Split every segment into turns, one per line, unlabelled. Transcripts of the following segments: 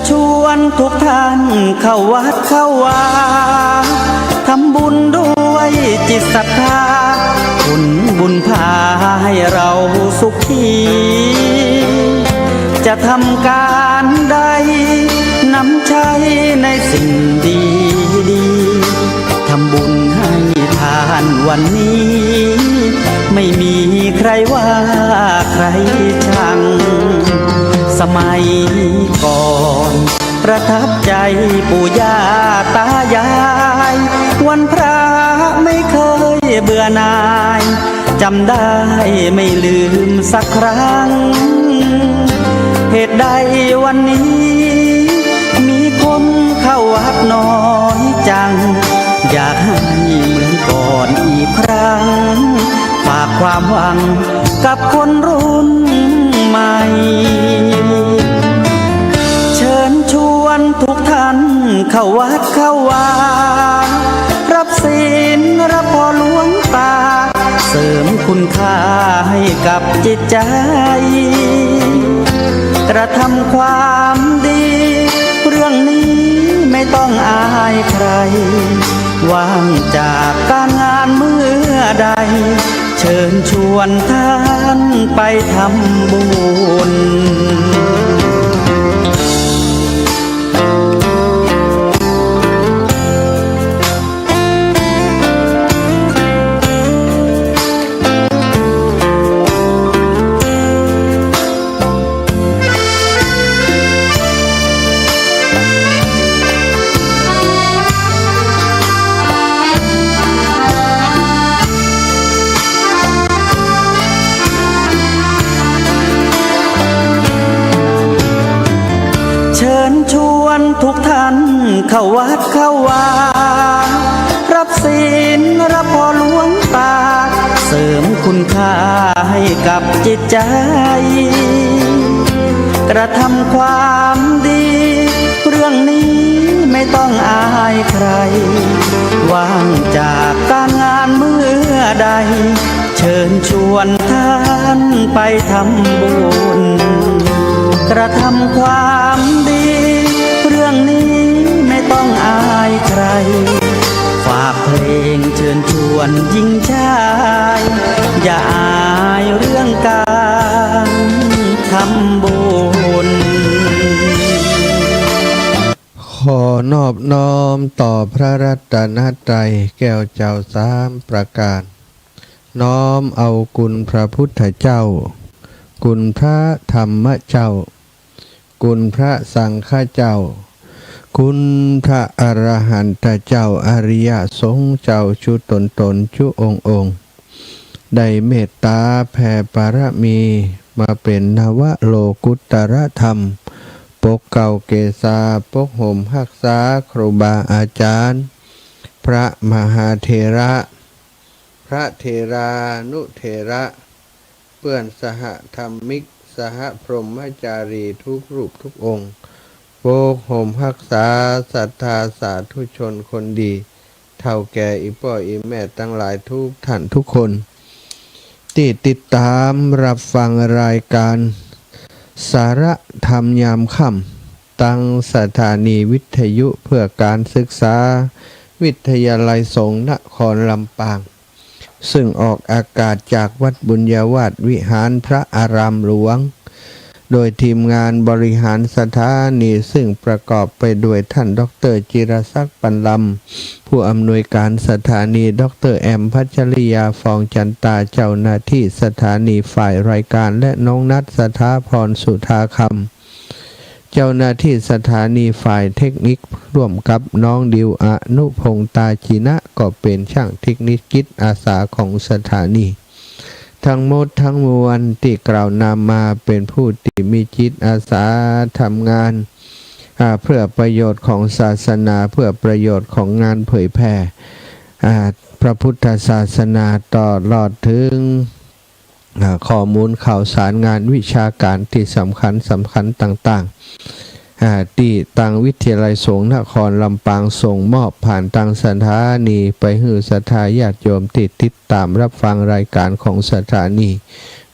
ชวนทุกท่านเข้าวัดเข้าวาทำบุญด้วยจิตศรัทธาผลบุญพาให้เราสุขีจะทำการใดนำใช้ในสิ่งดีดีทำบุญให้ทานวันนี้ไม่มีใครว่าใครชังสมัยก่อนประทับใจปู่ย่าตายายวันพระไม่เคยเบื่อหน่ายจำได้ไม่ลืมสักครั้งเหตุใดวันนี้มีคนเข้าวัดน้อยจังอยากให้เหมือนก่อนอีกครั้งฝากความหวังกับคนรุ่นใหม่เชิญชวนทุกท่านเข้าวัดเข้าวารับศีลรับพรหลวงตาเสริมคุณค่าให้กับจิตใจกระทำความดีเรื่องนี้ไม่ต้องอายใครว่างจากการงานเมื่อใดเชิญชวนท่านไปทำบุญเชิญชวนทุกท่านเข้าวัดเข้าวารับศีลรับพรหลวงตาเสริมคุณค่าให้กับจิตใจกระทำความดีเรื่องนี้ไม่ต้องอายใครว่างจากการงานเมื่อใดเชิญชวนท่านไปทำบุญกระทำความดีเรื่องนี้ไม่ต้องอายใครฝากเพลงเชิญชวนหญิงชายอย่าอายเรื่องการทำบุญ
ขอนอบน้อมต่อพระรัตนตรัยแก้วเจ้าสามประการน้อมเอาคุณพระพุทธเจ้าคุณพระธรรมเจ้าคุณพระสังฆเจ้าคุณพระอรหันตเจ้าอริยสงฆ์เจ้าชุตนชุองค์ได้เมตตาแผ่ปารมีมาเป็นนวโลกุตรธรรมปกเก่าเกษาปกห่มรักษาครูบาอาจารย์พระมหาเถระพระเถรานุเถระเพื่อนสหธรรมิกสหพรหมจารีทุกรูปทุกองค์โปกห่มรักษาศรัทธาสาธุชนคนดีเท่าแก่อีพ่ออีแม่ทั้งหลายทุกท่านทุกคนที่ติดตามรับฟังรายการสาระธรรมยามค่ำตั้งสถานีวิทยุเพื่อการศึกษาวิทยาลัยสงฆ์นครลำปางซึ่งออกอากาศจากวัดบุญญาวาสวิหารพระอารามหลวงโดยทีมงานบริหารสถานีซึ่งประกอบไปด้วยท่านดร.จิรศักดิ์ปันลำผู้อำนวยการสถานีดร.แอมพัชริยาฟองจันตาเจ้าหน้าที่สถานีฝ่ายรายการและน้องนัทสถาพรสุธาคำเจ้าหน้าที่สถานีฝ่ายเทคนิคร่วมกับน้องดิวอนุพงษ์ตาจีนะก็เป็นช่างเทคนิคจิตอาสาของสถานีทั้งหมดทั้งมวลที่กล่าวนำมาเป็นผู้ที่มีจิตอาสาทำงานเพื่อประโยชน์ของศาสนาเพื่อประโยชน์ของงานเผยแผ่พระพุทธศาสนาตลอดถึง ข้อมูลข่าวสารงานวิชาการที่สำคัญต่าง ที่ตังวิทยาลัยสงฆ์นครลำปางส่งมอบผ่านทางสถานีไปให้ศรัทธาญาติโยมติดตามรับฟังรายการของสถานี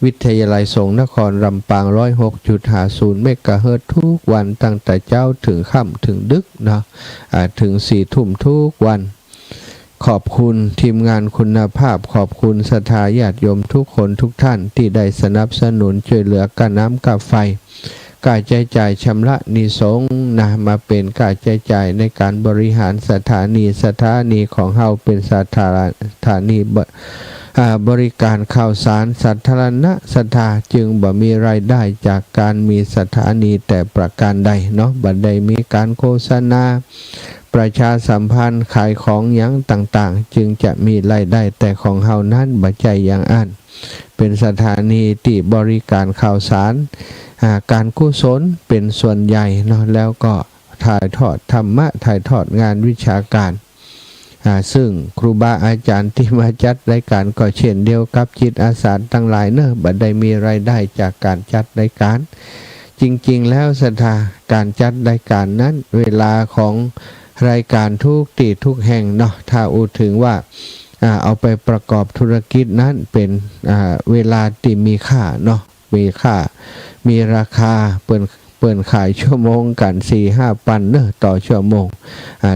วิทยาลัยสงฆ์นครลำปาง 106.50 เมกะเฮิรตซ์ทุกวันตั้งแต่เจ้าถึงค่ำถึงดึกนะถึง4 ทุ่มทุกวันขอบคุณทีมงานคุณภาพขอบคุณศรัทธาญาติโยมทุกคนทุกท่านที่ได้สนับสนุนช่วยเหลือค่าน้ำค่าไฟค่าใช้จ่ายชำระหนี้สงฆ์นะมาเป็นค่าใช้จ่ายในการบริหารสถานีของเฮาเป็นสถานีบริการข่าวสารสาธารณะศรัทธาจึงบ่มีรายได้จากการมีสถานีแต่ประการใดเนาะบ่ได้มีการโฆษณาประชาสัมพันธ์ขายของหยังต่างๆจึงจะมีรายได้แต่ของเฮานั้นบ่ใจอย่างอันเป็นสถานีที่บริการข่าวสารการกุศลเป็นส่วนใหญ่เนาะแล้วก็ถ่ายทอดธรรมะถ่ายทอดงานวิชาการซึ่งครูบาอาจารย์ที่มาจัดรายการก็เช่นเดียวกับจิตอาสาทั้งหลายเนอะบ่ได้มีรายได้จากการจัดรายการจริงๆแล้วศรัทธาการจัดรายการนั้นเวลาของรายการทุกที่ทุกแห่งเนาะถ้าอูถึงว่าเอาไปประกอบธุรกิจนั้นเป็นเวลาที่มีค่าเนาะมีค่ามีราคาเปิ่นขายชั่วโมงกัน 4-5 ปันเนอะต่อชั่วโมง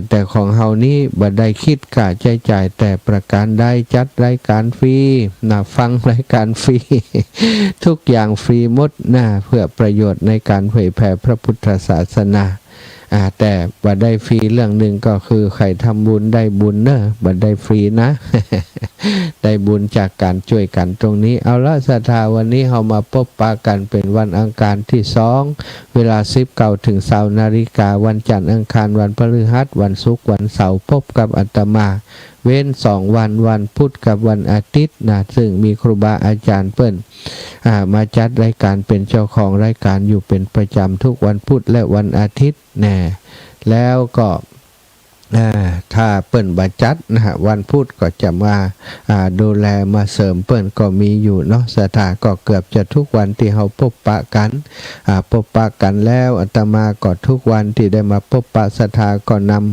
แต่ของเฮานี้บ่ได้คิดค่าใช้จ่ายแต่ประการใดจัดรายการฟรีนะฟังรายการฟรี ทุกอย่างฟรีหมดนะเพื่อประโยชน์ในการเผยแผ่พระพุทธศาสนาแต่บ่ได้ฟรีเรื่องหนึ่งก็คือใครทำบุญได้บุญเนอะบ่ได้ฟรีนะ ได้บุญจากการช่วยกันตรงนี้เอาละศรัทธาวันนี้เรามาพบปะกันเป็นวันอังคารที่2เวลา 19 ถึง 20 นาฬิกาวันจันทร์อังคารวันพฤหัสวันศุกร์วันเสาร์พบกับอาตมาเว้น2 วันวันพุธกับวันอาทิตย์นะซึ่งมีครูบาอาจารย์เปิ้นมาจัดรายการเป็นเจ้าของรายการอยู่เป็นประจำทุกวันพุธและวันอาทิตย์แน่แล้วก็ถ้าเปิ้นบัจัดนะฮะวันพุธก็จะมาดูแลมาเสริมเปิ้นก็มีอยู่เนาะสถาก็เกือบจะทุกวันที่เฮาพบปะกันแล้วอาตมาก็ทุกวันที่ได้มาพบปะสถาก็นำ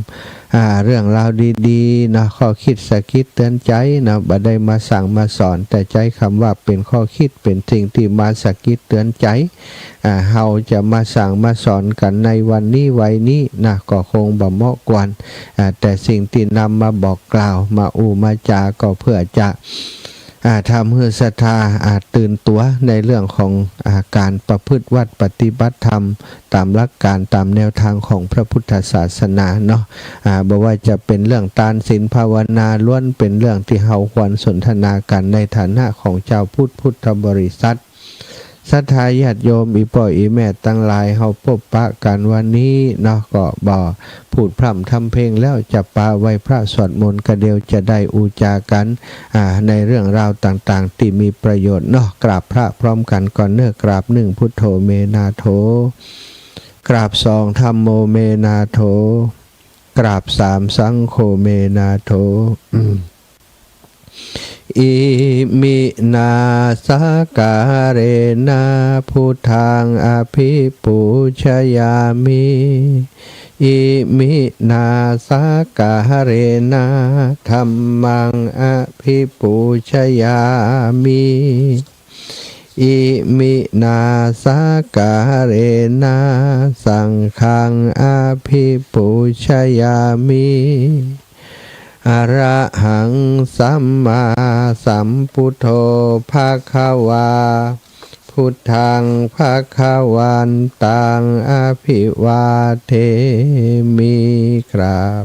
เรื่องราวดีๆนะข้อคิดสะกิดเตือนใจนะบ่ได้มาสั่งมาสอนแต่ใจคำว่าเป็นข้อคิดเป็นสิ่งที่มาสะกิดเตือนใจเฮาจะมาสั่งมาสอนกันในวันนี้ไว้นี้นะก็คงบ่เหมาะกวนแต่สิ่งที่นำมาบอกกล่าวมามาจาก็เพื่อจะทำให้ศรัทธาตื่นตัวในเรื่องของการประพฤติวัดปฏิบัติธรรมตามหลักการตามแนวทางของพระพุทธศาสนาเนาะบอกว่าจะเป็นเรื่องทานศีลภาวนาล้วนเป็นเรื่องที่เฮาควรสนทนากันในฐานะของเจ้าพุทธบริษัทศรัทธาญาติโยมอีพ่ออีแม่ตั้งหลายเฮาพบปะกันวันนี้เนาะก็บ่พูดพร่ำทำเพลงแล้วจะปาไว้พระสวดมนต์กระเดียวจะได้อูจากันในเรื่องราวต่างๆที่มีประโยชน์เนาะกราบพระพร้อมกันก่อนเนื้อกราบ1พุทโธเมนาโถกราบ2ธัมโมเมนาโถกราบ3สังโฆเมนาโถอิมินาสการะนาพุทธังอภิปูชยามิอิมินาสการะนาธัมมังอภิปูชยามิอิมินาสการะนาสังฆังอภิปูชยามิอะระหังสัมมาสัมพุทโธภะคะวาพุทธังภะคะวันตังอภิวาเทมิครับ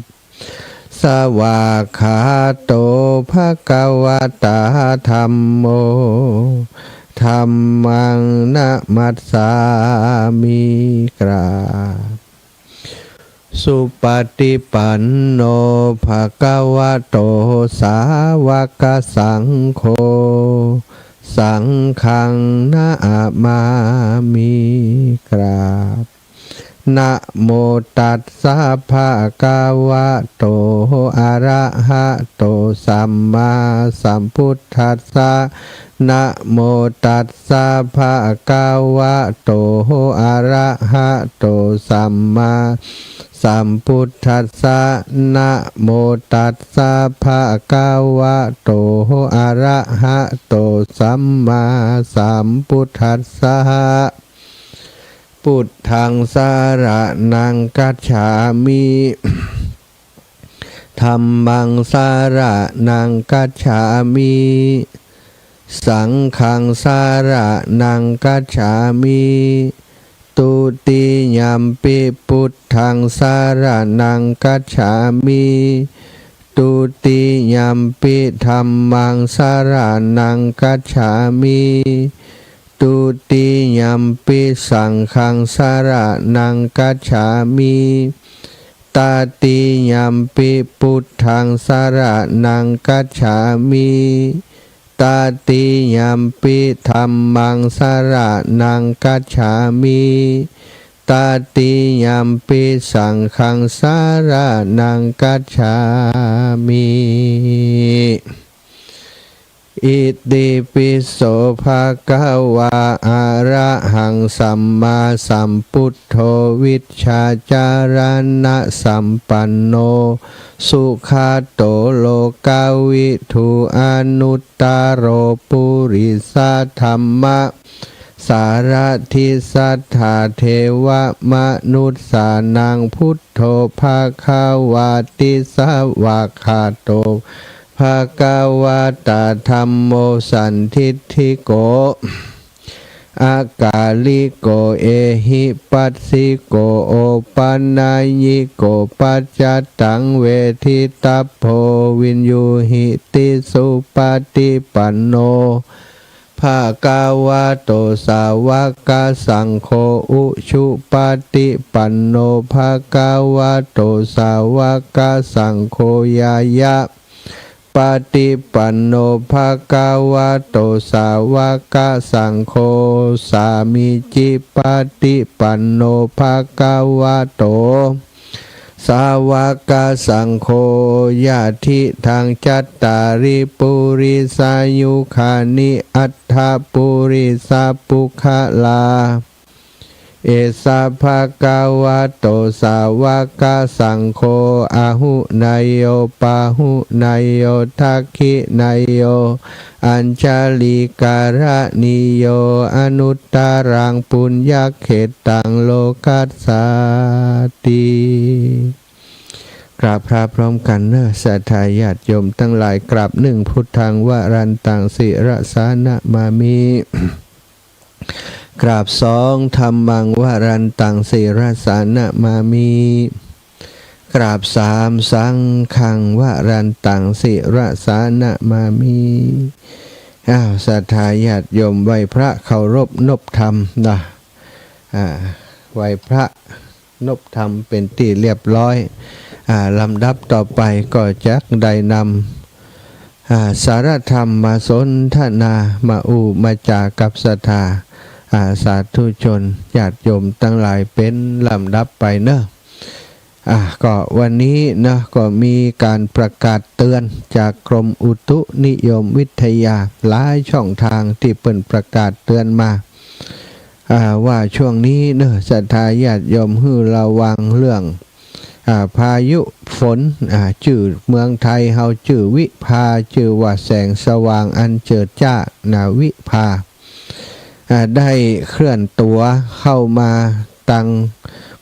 สวากขาโตภะคะวะตาธัมโมธัมมังนะมัสสามิครับสุปฏิปันโนภะคะวะโตสาวกสังโฆสังฆังนะมามิครับ นะโมตัสสะภะคะวะโตอะระหะโตสัมมาสัมพุทธัสสะนะโมตัสสะภะคะวะโตอะระหะโตสัมมาสัมพุทธัสสะนะโมตัสสะภะคะวะโตอะระหะโตสัมมาสัมพุทธัสสะพุทธังสารนังกัจฉามิธัมมังสารนังกัจฉามิสังฆังสารนังกัจฉามิตุติยัมปิพุทธังสารนังกัจฉามิตุติยัมปิธัมมังสารนังกัจฉามิตุติยัมปิสังฆังสารนังกัจฉามิตติยัมปิพุทธังสารนังกัจฉามิตติยัมปิธัมมังสารนังกัจฉามิตติยัมปิสังฆังสารนังกัจฉามิอิติปิโสภะคะวะอะระหังสัมมาสัมพุทโธวิชชาจารณะสัมปันโนสุขาโตโลกาวิทูอนุตตโรปุริสธรรมะสารทิสัทธาเทวมนุษสานังพุทโธภะคะวะติสวะคาโตภะคะวะตาธัมโมสันทิฏฐิโกอากาลิโกเอหิปัสสิโกโอปันนายโกปัจจตังเวทิตัพโพวินยูหิติสุปฏิปันโนภะคะวะโตสาวกสังโฆอุชุปฏิปันโนภะคะวะโตสาวกสังโฆยายะปฏิปันโนภะคะวะโตสาวกสังโฆสามิจิปฏิปันโนภะคะวะโตสาวกสังโฆญาติทางจัตตาริปุริสายุคานิอัตถปุริสาปุคลาเอสะภะคะวะโตสาวกสังโฆอะหุนายโยปะหุนายโยทักขินายโยอัญชลิการะนิโยอนุตตรังปุญญเขตังโลกัสสาติกราบพระพร้อมกันเนอะสัทธาญาติโยมทั้งหลายกราบหนึ่งพุทธังวรันตังสิรสานะมามิกราบสองธัมมังวรันตังสิรสานะมามิกราบสามสังฆังวรันตังสิรสานะมามิศรัทธาญาติโยมไหว้พระเคารพนบธรรมนะไหว้พระนบธรรมเป็นที่เรียบร้อยลำดับต่อไปก็จะได้นำสารธรรมมาสนทนามามาจากับศรัทธาสาธุชนญาติโยมทั้งหลายเป็นลำดับไปเนอะก็วันนี้นะก็มีการประกาศเตือนจากกรมอุตุนิยมวิทยาหลายช่องทางที่เปิ่นประกาศเตือนมาว่าช่วงนี้เนอะศรัทธาญาติโยมให้ระวังเรื่องพายุฝนชื่อเมืองไทยเฮาชื่อวิภาชื่อว่าแสงสว่างอันเจิดจ้าวิภาได้เคลื่อนตัวเข้ามาตัง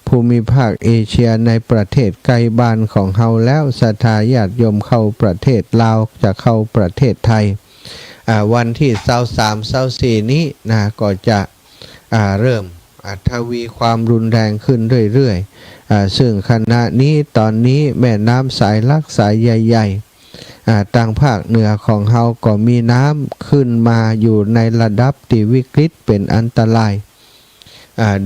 ภูมิภาคเอเชียในประเทศใกล้บ้านของเฮาแล้วศรัทธาญาติโยมเข้าประเทศลาวจะเข้าประเทศไทยวันที่23-24นี้ก็จะเริ่มทวีความรุนแรงขึ้นเรื่อยๆซึ่งขณะนี้ตอนนี้แม่น้ำสายลักสายใหญ่ๆทางภาคเหนือของเฮาก็มีน้ำขึ้นมาอยู่ในระดับที่วิกฤตเป็นอันตราย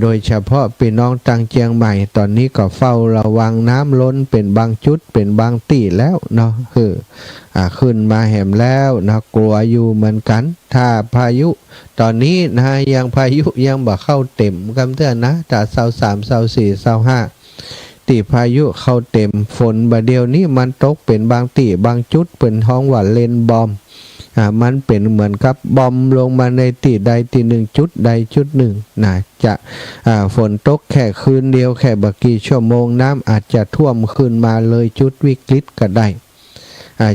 โดยเฉพาะพี่น้องตังเจียงใหม่ตอนนี้ก็เฝ้าระวังน้ำล้นเป็นบางจุดเป็นบางตีแล้วเนาะขึ้นมาแหมแล้วนะกลัวอยู่เหมือนกันถ้าพายุตอนนี้นะยังพายุยังบ่เข้าเต็มกำเตือนนะแต่23 24 25ตีพายุเข้าเต็มฝนบะเดียวนี้มันตกเป็นบางตีบางจุดเป็นห้องว่าเลนบอมมันเป็นเหมือนกับบอมลงมาในตีใดตีหนึ่งจุดใดจุดหนึ่งนะจะฝนตกแค่คืนเดียวแค่บกี่ชั่วโมงน้ำอาจจะท่วมขึ้นมาเลยจุดวิกฤตก็ได้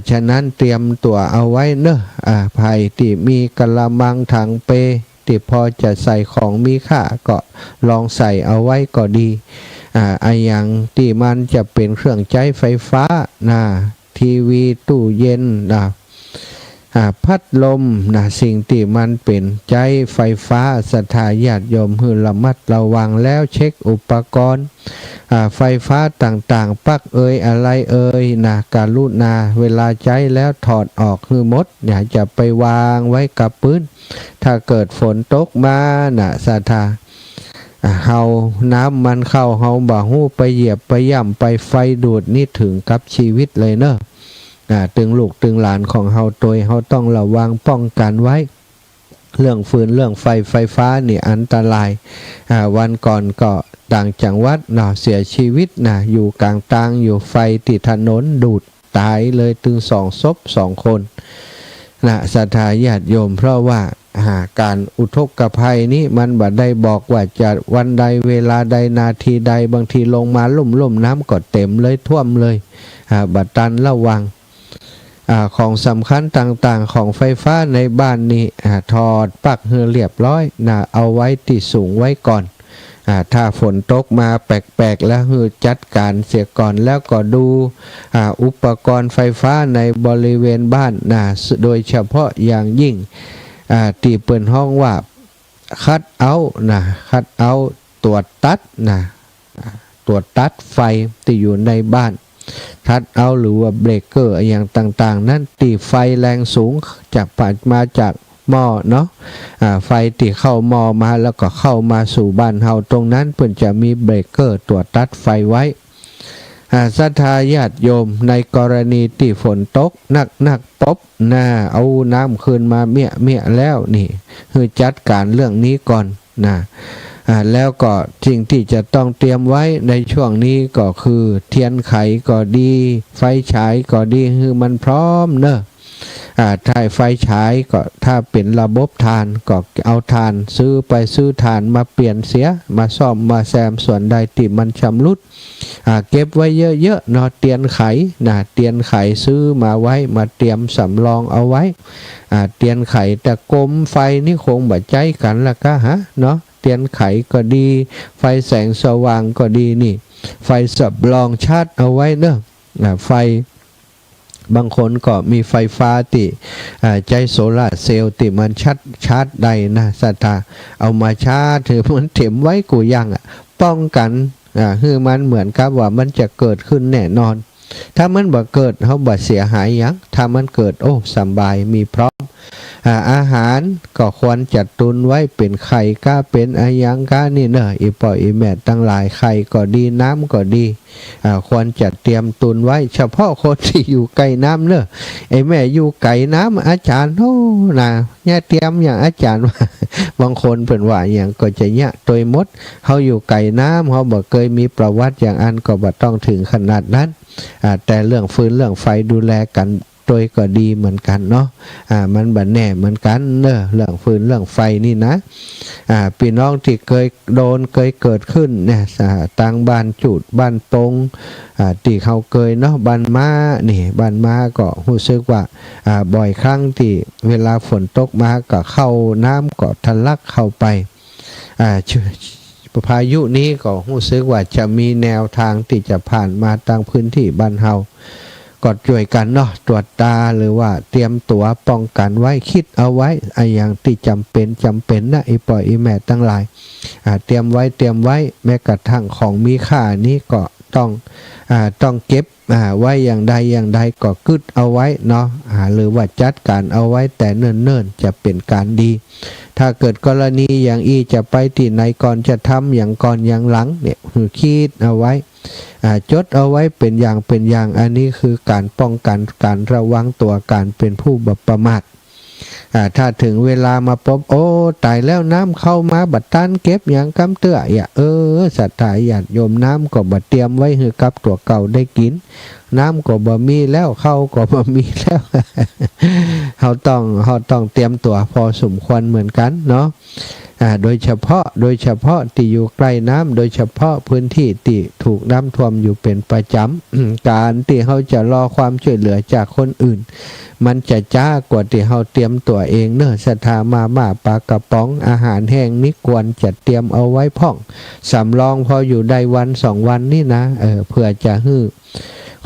ฉะนั้นเตรียมตัวเอาไว้เนอะภัยที่มีกะละมังถังเปที่พอจะใส่ของมีค่าก็ลองใส่เอาไว้ก็ดีอย่างที่มันจะเป็นเครื่องใช้ไฟฟ้านะทีวีตู้เย็นนะพัดลมนะสิ่งที่มันเป็นใช้ไฟฟ้าศรัทธาญาติโยมให้ระมัดระวังแล้วเช็คอุปกรณ์ไฟฟ้าต่างๆปักอะไรนะการุณาเวลาใช้แล้วถอดออกคือหมดอย่าจะไปวางไว้กับพื้นถ้าเกิดฝนตกมานะศรัทธาเฮาน้ำมันเข้าเฮาบ่หู้ไปเหยียบไปย่ำไปไฟดูดนี่ถึงกับชีวิตเลยเนอะตึงลูกตึงหลานของเฮาตัวเฮาต้องระวังป้องกันไว้เรื่องฟืนเรื่องไฟฟ้านี่อันตรายวันก่อนก็ต่างจังหวัดเสียชีวิตอยู่กลางทางอยู่ไฟติดถนนดูดตายเลยถึง2 ศพ 2 คนศรัทธาญาติโยมเพราะว่าการอุทกภัยนี้มันบ่ได้บอกว่าจะวันใดเวลาใดนาทีใดบางทีลงมาลุ่มน้ำก็เต็มเลยท่วมเลยบัดตันระวังของสำคัญต่างๆของไฟฟ้าในบ้านนี้ถอดปลั๊กให้เรียบร้อยเอาไว้ที่สูงไว้ก่อนถ้าฝนตกมาแปลกๆแล้วจัดการเสียก่อนแล้วก็ดูอุปกรณ์ไฟฟ้าในบริเวณบ้านโดยเฉพาะอย่างยิ่งที่เปิดห้องว่าคัดเอาคัดเอาตรวจตัดตรวจตัดไฟที่อยู่ในบ้านคัดเอาหรือว่าเบรกเกอร์อย่างต่างๆนั้นตีไฟแรงสูงจะปัดมาจากหม้อเนาะไฟที่เข้าหม้อมาแล้วก็เข้ามาสู่บ้านเฮาตรงนั้นเพิ่นจะมีเบรกเกอร์ตรวจตัดไฟไว้ศรัทธาญาติโยมในกรณีที่ฝนตกหนักป๊บเอาน้ำคืนมาเมียแล้วนี่คือจัดการเรื่องนี้ก่อนแล้วก็สิ่งที่จะต้องเตรียมไว้ในช่วงนี้ก็คือเทียนไขก็ดีไฟฉายก็ดีคือมันพร้อมเนอะถ้าไฟฉายก็ถ้าเป็นระบบทานก็เอาทานซื้อทานมาเปลี่ยนเสียมาซ่อมมาแซมส่วนใดที่มันชำรุดเก็บไว้เยอะๆเนาะเตียนไขเตียนไขซื้อมาไว้มาเตรียมสำรองเอาไว้เตียนไขแต่กลมไฟนี่คงบ่ใจกันละก็เนาะเตียนไขก็ดีไฟแสงสว่างก็ดีนี่ไฟสำรองชาร์จเอาไว้เนอะไฟบางคนก็มีไฟฟ้าติใจโซล่าเซลล์ติมันชาร์จได้ศรัทธาเอามาชาร์จถือมันเข็มไว้กูยังป้องกันคือมันเหมือนกับว่ามันจะเกิดขึ้นแน่นอนถ้ามันบ่เกิดเขาบ่เสียหายยังถ้ามันเกิดสบายมีพร้อมอาหารก็ควรจัดตุนไว้เป็นไข่ก้าเป็นอายังก้านี่เนอะอีปออีแม่ตั้งหลายไข่ก็ดีน้ำก็ดีควรจัดเตรียมตุนไว้เฉพาะคนที่อยู่ไกลน้ำเนอะไอ้แม่อยู่ไกลน้ำอาจารย์เนี่ยเตรียมอย่างอาจารย์ว่าบางคนเพิ่นว่าอย่างก็จะเนี่ยโดยมดเขาอยู่ไกลน้ำเขาบอกเคยมีประวัติอย่างอันก็บ่ต้องถึงขนาดนั้นแต่เรื่องฟืนเรื่องไฟดูแลกันโดยก็ดีเหมือนกันเนาะมันบัดแน่เหมือนกันเนอะเรื่องฟืนเรื่องไฟนี่นะพี่น้องที่เคยเกิดขึ้นเนี่ยต่างบ้านจุดบ้านปงที่เขาเคยเนาะบ้านม้าก็รู้สึกว่าบ่อยครั้งที่เวลาฝนตกมาก็เข้าน้ำก็ทะลักเข้าไปพายุนี้ก็รู้สึกว่าจะมีแนวทางที่จะผ่านมาทางพื้นที่บ้านเฮาก็ช่วยกันเนาะตรวจตาหรือว่าเตรียมตัวป้องกันไว้คิดเอาไว้อย่างที่จำเป็นนะไอ้ปล่อยไอ้แม่ตั้งหลายเตรียมไว้แม้กระทั่งของมีค่านี้ก็ ต้องเก็บไว้อย่างใดอย่างใดก็กึดเอาไว้เนาะหรือว่าจัดการเอาไว้แต่เนิ่นๆจะเป็นการดีถ้าเกิดกรณีอย่างอีจะไปที่ไหนก่อนจะทำอย่างก่อนอย่างหลังเนี่ยคิดเอาไว้จดเอาไว้เป็นอย่างอันนี้คือการป้องกันการระวังตัวการเป็นผู้บ่ประมาทถ้าถึงเวลามาพบโอ้ตายแล้วน้ำเข้ามาบัดตันเก็บอย่างกำเตื้อศรัทธาญาติโยมน้ำก็บัดเตรียมไว้ให้กับตัวเก่าได้กินน้ำก็บ่มีแล้วเข้าก็บ่มีแล้ว เราต้องเตรียมตัวพอสมควรเหมือนกันเนาะโดยเฉพาะที่อยู่ใกล้น้ำโดยเฉพาะพื้นที่ที่ถูกน้ำท่วมอยู่เป็นประจำ การที่เขาจะรอความช่วยเหลือจากคนอื่นมันจะจ้ากว่าที่เขาเตรียมตัวเองเนอะศรัทธามาม่าปลากระป๋องอาหารแห้งนี่ควรจะเตรียมเอาไว้พ่องสำรองพออยู่ได้วัน2 วันนี่นะเพื่อจะให้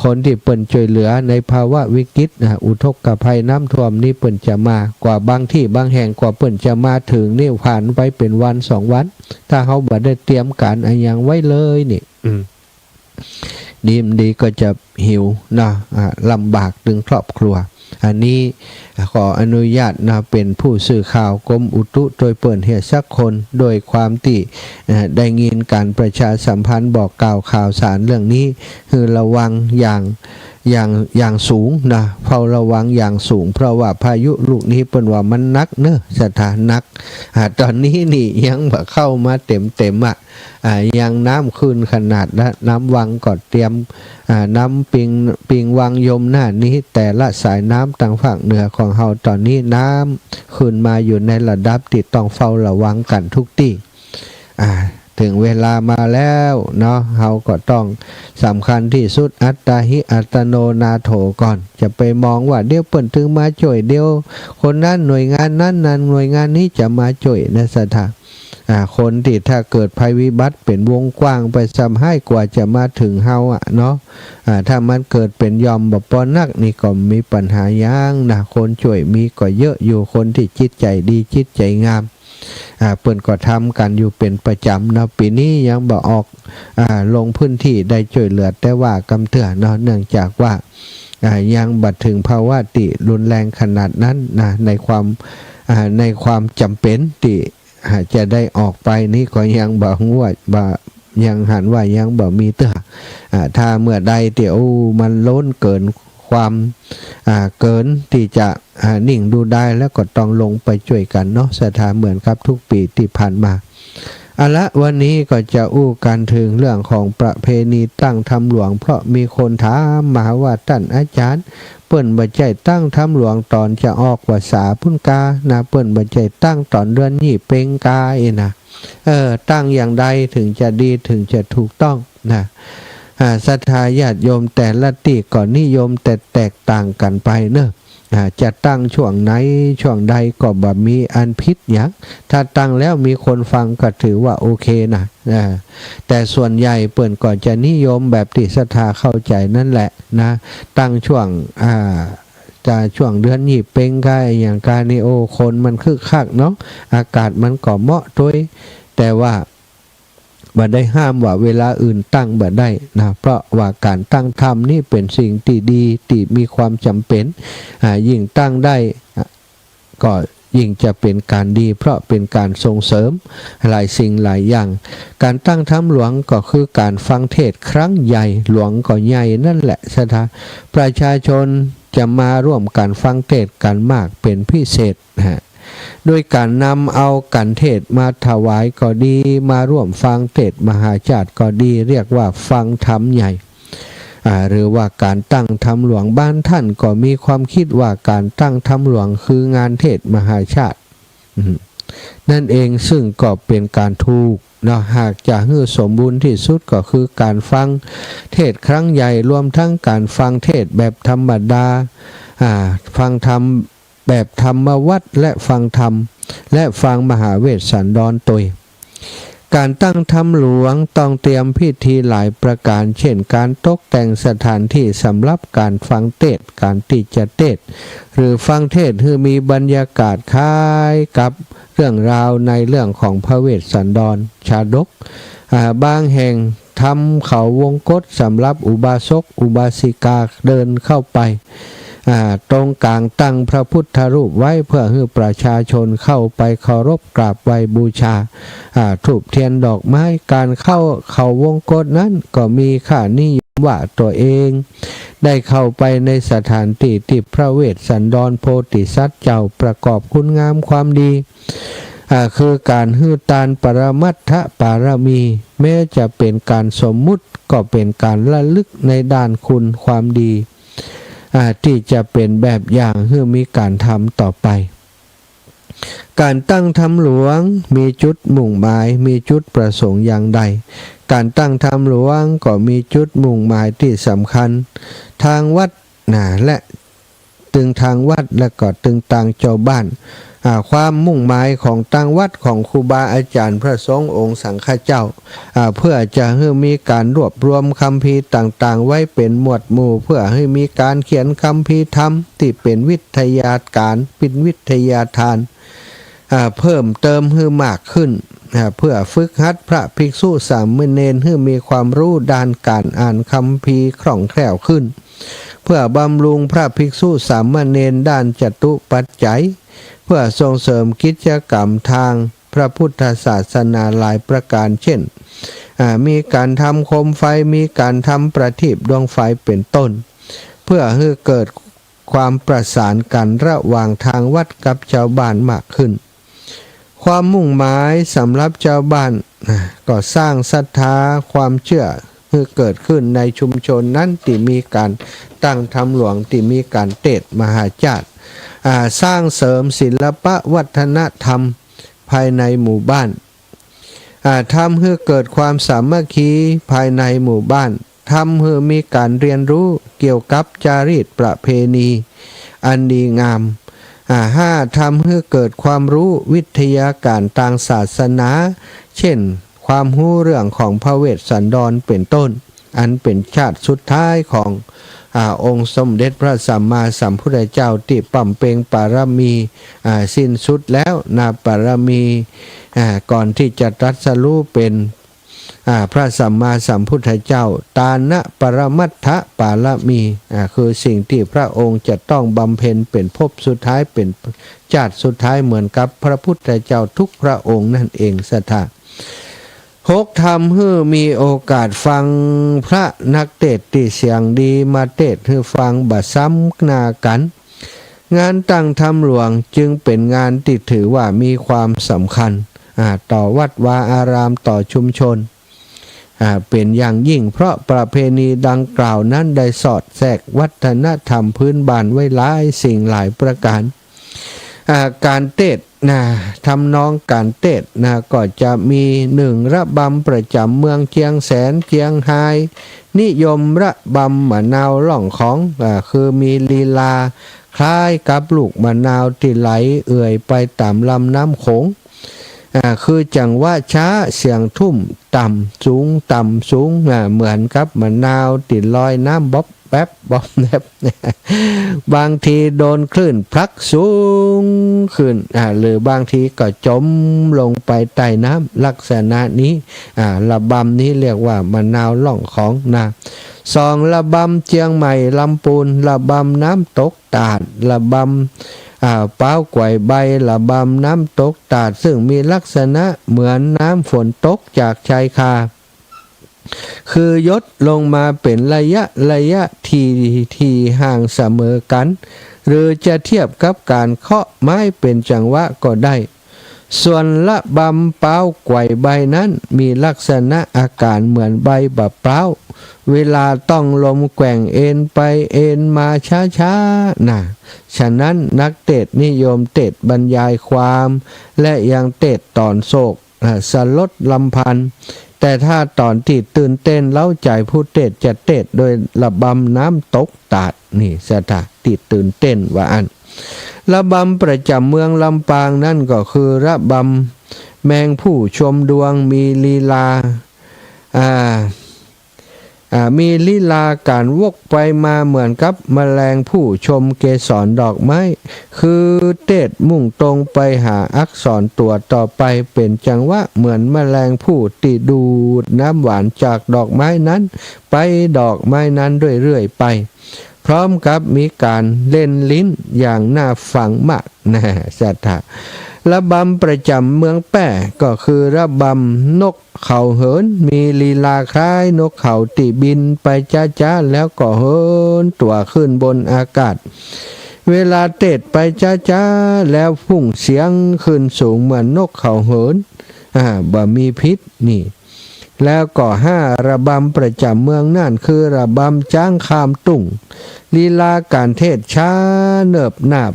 คนที่เปิ่นช่วยเหลือในภาวะวิกฤตอุทกภัยน้ำท่วมนี่เปิ่นจะมากว่าบางที่บางแห่งกว่าเปิ่นจะมาถึงนี่ผ่านไปเป็นวัน2 วันถ้าเขาบ่ได้เตรียมการอะไรอย่างไว้เลยนี่ดีก็จะหิวนะลำบากถึงครอบครัวอันนี้ขออนุญาตนะเป็นผู้สื่อข่าวกรมอุตุโดยเปิ่นเหตุสักคนโดยความที่ได้ยินการประชาสัมพันธ์บอกกล่าวข่าวสารเรื่องนี้คือระวังอย่างสูงนะเฝ้าระวังอย่างสูงเพราะว่าพายุลูกนี้เปิ่นว่ามันนักเนอะสถานนักตอนนี้นี่ยังบ่เข้ามาเต็มยังน้ำขึ้นขนาดน้ำวังก็เตรียมน้ำปิงวังยมหน้านี้แต่ละสายน้ำทางฝั่งเหนือของเฮาตอนนี้น้ำขึ้นมาอยู่ในระดับที่ต้องเฝ้าระวังกันทุกที่ถึงเวลามาแล้วเนาะเฮาก็ต้องสำคัญที่สุดอัตตาหิอัตโนนาโถก่อนจะไปมองว่าเดี๋ยวเปิ่นถึงมาช่วยเดี๋ยวคนนั้นหน่วยงานนั้นหน่วยงานนี้จะมาช่วยนะสถาคนที่ถ้าเกิดภัยวิบัติเป็นวงกว้างไปซ้ำให้กว่าจะมาถึงเฮาเนาะถ้ามันเกิดเป็นยอมบ่ปอนักนี่ก็มีปัญหาอย่างนะคนช่วยมีก็เยอะอยู่คนที่จิตใจดีจิตใจงามเปิ้นก็ทำกันอยู่เป็นประจำนะปีนี้ยังบ่ออกลงพื้นที่ได้ช่วยเหลือแต่ว่ากำเตือนเนาะเนื่องจากว่ายังบัดถึงภาวะที่รุนแรงขนาดนั้นนะในความจำเป็นที่จะได้ออกไปนี่ก็ยังบ่งวดยังหันว่ายังบ่มีเตื้อถ้าเมื่อใดเดี๋ยวมันล้นเกินความเกินที่จะนิ่งดูได้แล้วก็ต้องลงไปช่วยกันเนาะสถานเหมือนครับทุกปีที่ผ่านมาละวันนี้ก็จะอู้กันถึงเรื่องของประเพณีตั้งธรรมหลวงเพราะมีคนถามมาว่าท่านอาจารย์เปิ้นบ่ใจตั้งธรรมหลวงตอนจะออกภาษาพุ่นกานะเปิ้นบ่ใจตั้งตอนเดือนยี่เพ็งกานะตั้งอย่างใดถึงจะดีถึงจะถูกต้องนะศรัทธาญาติโยมแต่ละที่ก็นิยมแต่แตกต่างกันไปเนอะจะตั้งช่วงไหนช่วงใดก็บ่มีอันพิษอย่างถ้าตั้งแล้วมีคนฟังก็ถือว่าโอเคนะแต่ส่วนใหญ่เปิ้นก็จะนิยมแบบที่ศรัทธาเข้าใจนั่นแหละนะตั้งช่วงจะช่วงเดือนยี่เพ็งกาอย่างกาเนโอคนมันคึกคักเนาะอากาศมันก็เหมาะด้วยแต่ว่าบ่ได้ห้ามว่าเวลาอื่นตั้งบ่ได้นะเพราะว่าการตั้งธรรมนี่เป็นสิ่งที่ดีที่มีความจำเป็นยิ่งตั้งได้ก็ยิ่งจะเป็นการดีเพราะเป็นการส่งเสริมหลายสิ่งหลายอย่างการตั้งธรรมหลวงก็คือการฟังเทศครั้งใหญ่หลวงก็ใหญ่นั่นแหละสถาประชาชนจะมาร่วมการฟังเทศกันมากเป็นพิเศษโดยการนำเอากันเทศมาถวายก็ดีมาร่วมฟังเทศมหาชาติก็ดีเรียกว่าฟังธรรมใหญ่หรือว่าการตั้งธรรมหลวงบ้านท่านก็มีความคิดว่าการตั้งธรรมหลวงคืองานเทศมหาชาตินั่นเองซึ่งก็เป็นการถูกนะหากจะให้สมบูรณ์ที่สุดก็คือการฟังเทศครั้งใหญ่รวมทั้งการฟังเทศแบบธรรมดาฟังธรรมแบบธรรมวัดและฟังธรรมและฟังมหาเวสสันดรตยการตั้งธรรมหลวงต้องเตรียมพิธีหลายประการเช่นการตกแต่งสถานที่สำหรับการฟังเทศการที่จะเทศหรือฟังเทศคือมีบรรยากาศคล้ายกับเรื่องราวในเรื่องของพระเวสสันดรชาดก บางแห่งทำเขาวงกตสำหรับอุบาสกอุบาสิกาเดินเข้าไปตรงกลางตั้งพระพุทธรูปไว้เพื่อให้ประชาชนเข้าไปเคารพกราบไหว้บูชาธูปเทียนดอกไม้การเข้า วงกตนั้นก็มีค่านิยมว่าตัวเองได้เข้าไปในสถานที่ที่พระเวสสันดรโพธิสัตว์เจ้าประกอบคุณงามความดีคือการฮือตานปรมัตถปารมีแม้จะเป็นการสมมุติก็เป็นการระลึกในด้านคุณความดีที่จะเป็นแบบอย่างให้มีการทำต่อไปการตั้งธรรมหลวงมีจุดมุ่งหมายมีจุดประสงค์อย่างใดการตั้งธรรมหลวงก็มีจุดมุ่งหมายที่สำคัญทางวัดและตึงทางวัดและก็ตึงต่างเจ้าบ้านความมุ่งหมายของตั้งวัดของครูบาอาจารย์พระสงฆ์องค์สังฆเจ้าเพื่อจะให้มีการรวบรวมคัมภีร์ต่างๆไว้เป็นหมวดหมู่เพื่อให้มีการเขียนคัมภีร์ธรรมที่เป็นวิทยาการเป็นวิทยาทานเพิ่มเติมให้มากขึ้นเพื่อฝึกหัดพระภิกษุสามเณรให้มีความรู้ด้านการอ่านคัมภีร์คล่องแคล่วขึ้นเพื่อบำรุงพระภิกษุสามเณรด้านจตุปัจจัยเพื่อส่งเสริมกิจกรรมทางพระพุทธศาสนาหลายประการเช่นมีการทำโคมไฟมีการทำประทีปดวงไฟเป็นต้นเพื่อให้เกิดความประสานกันระหว่างทางวัดกับชาวบ้านมากขึ้นความมุ่งหมายสำหรับชาวบ้านก็สร้างศรัทธาความเชื่อให้เกิดขึ้นในชุมชนนั้นที่มีการตั้งธรรมหลวงที่มีการเทศน์มหาจาร์สร้างเสริมศิลปะวัฒนธรรมภายในหมู่บ้านทำให้เกิดความสามัคคีภายในหมู่บ้านทำให้มีการเรียนรู้เกี่ยวกับจารีตประเพณีอันดีงาม5ทำให้เกิดความรู้วิทยาการทางศาสนาเช่นความรู้เรื่องของพระเวสสันดรเป็นต้นอันเป็นชาติสุดท้ายขององค์สมเด็จพระสัมมาสัมพุทธเจ้าที่ปั่มเปงปารมีสิ้นสุดแล้วนาปารมีก่อนที่จะตรัสรู้เป็นพระสัมมาสัมพุทธเจ้าตานะปรมัตถปารมีคือสิ่งที่พระองค์จะต้องบำเพ็ญเป็นภพสุดท้ายเป็นชาติสุดท้ายเหมือนกับพระพุทธเจ้าทุกพระองค์นั่นเองสัทธา6ทำให้มีโอกาสฟังพระนักเทศน์ที่เสียงดีมาเทศน์ให้ฟังบ่ซ้ำหน้ากันงานตั้งธรรมหลวงจึงเป็นงานที่ถือว่ามีความสำคัญต่อวัดวาอารามต่อชุมชนเป็นอย่างยิ่งเพราะประเพณีดังกล่าวนั้นได้สอดแทรกวัฒนธรรมพื้นบ้านไว้หลายสิ่งหลายประการการเทศน์ทำนองการเทศน์ก็จะมี1ระบำประจำเมืองเชียงแสนเชียงไฮ้นิยมระบำมะนาวล่องของคือมีลีลาคล้ายกับลูกมะนาวที่ไหลเอื่อยไปตามลำน้ำโขงคือจังว่าช้าเสียงทุ่มต่ำสูงต่ำสูงเหมือนกับมะนาวติดลอยน้ำบ๊อบแป๊บบ๊อบแนบบางทีโดนคลื่นพลักสูงขึ้นหรือบางทีก็จมลงไปใต้น้ำลักษณะนี้ระบำนี้เรียกว่ามะนาวล่องของ2ระบำเชียงใหม่ลำพูนระบำน้ำตกตาดระบำเป้าไกวใบระบำน้ำตกตาดซึ่งมีลักษณะเหมือนน้ำฝนตกจากชายคาคือยดลงมาเป็นระยะที่ห่างเสมอกันหรือจะเทียบกับการเคาะไม้เป็นจังหวะก็ได้ส่วนละบำเป้าไกวใบนั้นมีลักษณะอาการเหมือนใบบะเป้าเวลาต้องลมแกว่งเอ็นไปเอ็นมาช้าฉะนั้นนักเทศน์นิยมเทศน์บรรยายความและยังเทศน์ตอนโศกสลดลำพันธ์แต่ถ้าตอนที่ตื่นเต้นเล้าใจผู้เทศน์จะเทศน์โดยระบำน้ำตกตาดนี่สถานที่ตื่นเต้นว่าอันระบำประจำเมืองลำปางนั่นก็คือระบำแมงผู้ชมดวงมีลีลา มีลีลาการวกไปมาเหมือนกับแมลงผู้ชมเกสรดอกไม้ คือเตดมุ่งตรงไปหาอักษรตัวต่อไปเป็นจังหวะเหมือนแมลงผู้ติดูดน้ำหวานจากดอกไม้นั้นไปดอกไม้นั้นเรื่อยๆไปพร้อมกับมีการเล่นลิ้นอย่างน่าฟังมากนะสัทธาระบำประจำเมืองแป้ก็คือระบำนกเขาเหินมีลีลาคล้ายนกเขาติบินไปจ้าๆแล้วก็เหินตัวขึ้นบนอากาศเวลาเตดไปจ้าๆแล้วพุ่งเสียงขึ้นสูงเหมือนนกเขาเหินบ่มีพิษนี่แล้วก็ระบำประจำเมืองนั่นคือระบำจ้างคามตุ่งลีลาการเทศช้าเนิบนาบ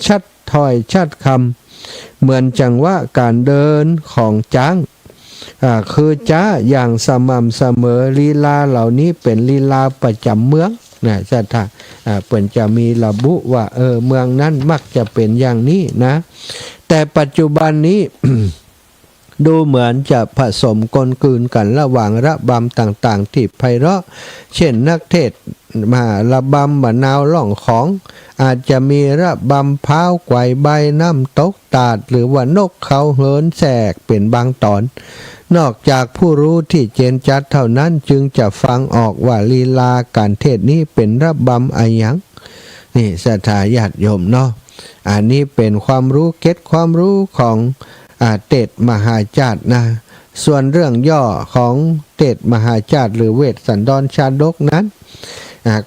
ชัดถ้อยชัดคำเหมือนจังว่าการเดินของจ้างคือจ้าอย่างสม่ำเสมอลีลาเหล่านี้เป็นลีลาประจำเมืองนะสัทธาเปิ่นจะมีระบุว่าเมืองนั้นมักจะเป็นอย่างนี้นะแต่ปัจจุบันนี้ ดูเหมือนจะผสมกลกลืนกันระหว่างระบำต่างๆที่ไพเราะเช่นนักเทศมาระบำมะนาวล่องของอาจจะมีระบำพร้าวไกวใบน้ำตกตาดหรือว่านกเขาเหินแสกเป็นบางตอนนอกจากผู้รู้ที่เจนจัดเท่านั้นจึงจะฟังออกว่าลีลาการเทศนี้เป็นระบำอะไรยังนี่ศรัทธาญาติโยมเนาะอันนี้เป็นความรู้เก็ตความรู้ของเตดมหาจารย์นะส่วนเรื่องย่อของเตดมหาจารย์หรือเวสสันดรชาดกนั้น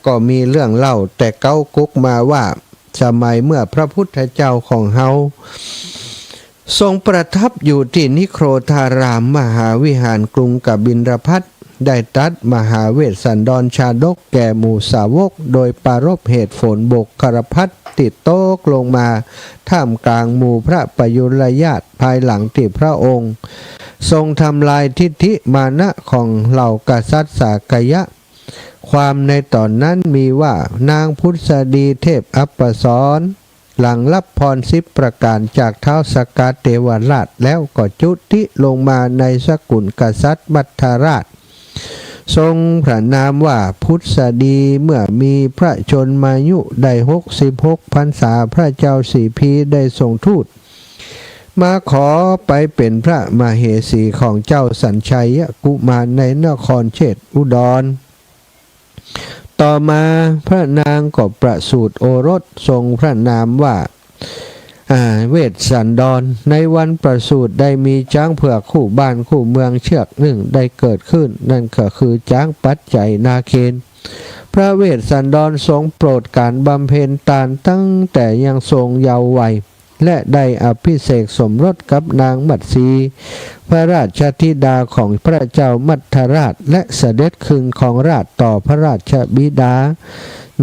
ก็มีเรื่องเล่าแต่เก้ากุ๊กมาว่าสมัยเมื่อพระพุทธเจ้าของเฮาทรงประทับอยู่ที่นิโครธารามมหาวิหารกรุงกบิลพัสดุได้ตรัสมหาเวสสันดรชาดกแก่หมู่สาวกโดยปรารภเหตุฝนบกคารพัดติดโต๊กลงมาท่ามกลางหมู่พระปยุรญาติภายหลังที่พระองค์ทรงทำลายทิฏฐิมานะของเหล่ากษัตริย์สากยะความในตอนนั้นมีว่านางพุทธดีเทพอัปปสรหลังรับพร10ประการจากท้าวสกาเทวราชแล้วก็จุติลงมาในสกุลกษัตริย์มัทธราชทรงพระนามว่าพุทธดีเมื่อมีพระชนมายุได้66 พรรษาพระเจ้าสีพีได้ทรงทูตมาขอไปเป็นพระมเหสีของเจ้าสัญชัยกุมารในนครเชตอุดรต่อมาพระนางก็ประสูติโอรสทรงพระนามว่าเวสสันดรในวันประสูติได้มีช้างเผือกคู่บ้านคู่เมืองเชือกหนึ่งได้เกิดขึ้นนั่นก็คือช้างปัจจัยนาเคนพระเวสสันดรทรงโปรดการบำเพ็ญทานตั้งแต่ยังทรงเยาว์วัยและได้อภิเษกสมรสกับนางมัตสีพระราชธิดาของพระเจ้ามัทธราชและเสด็จคืนของราชต่อพระราชบิดา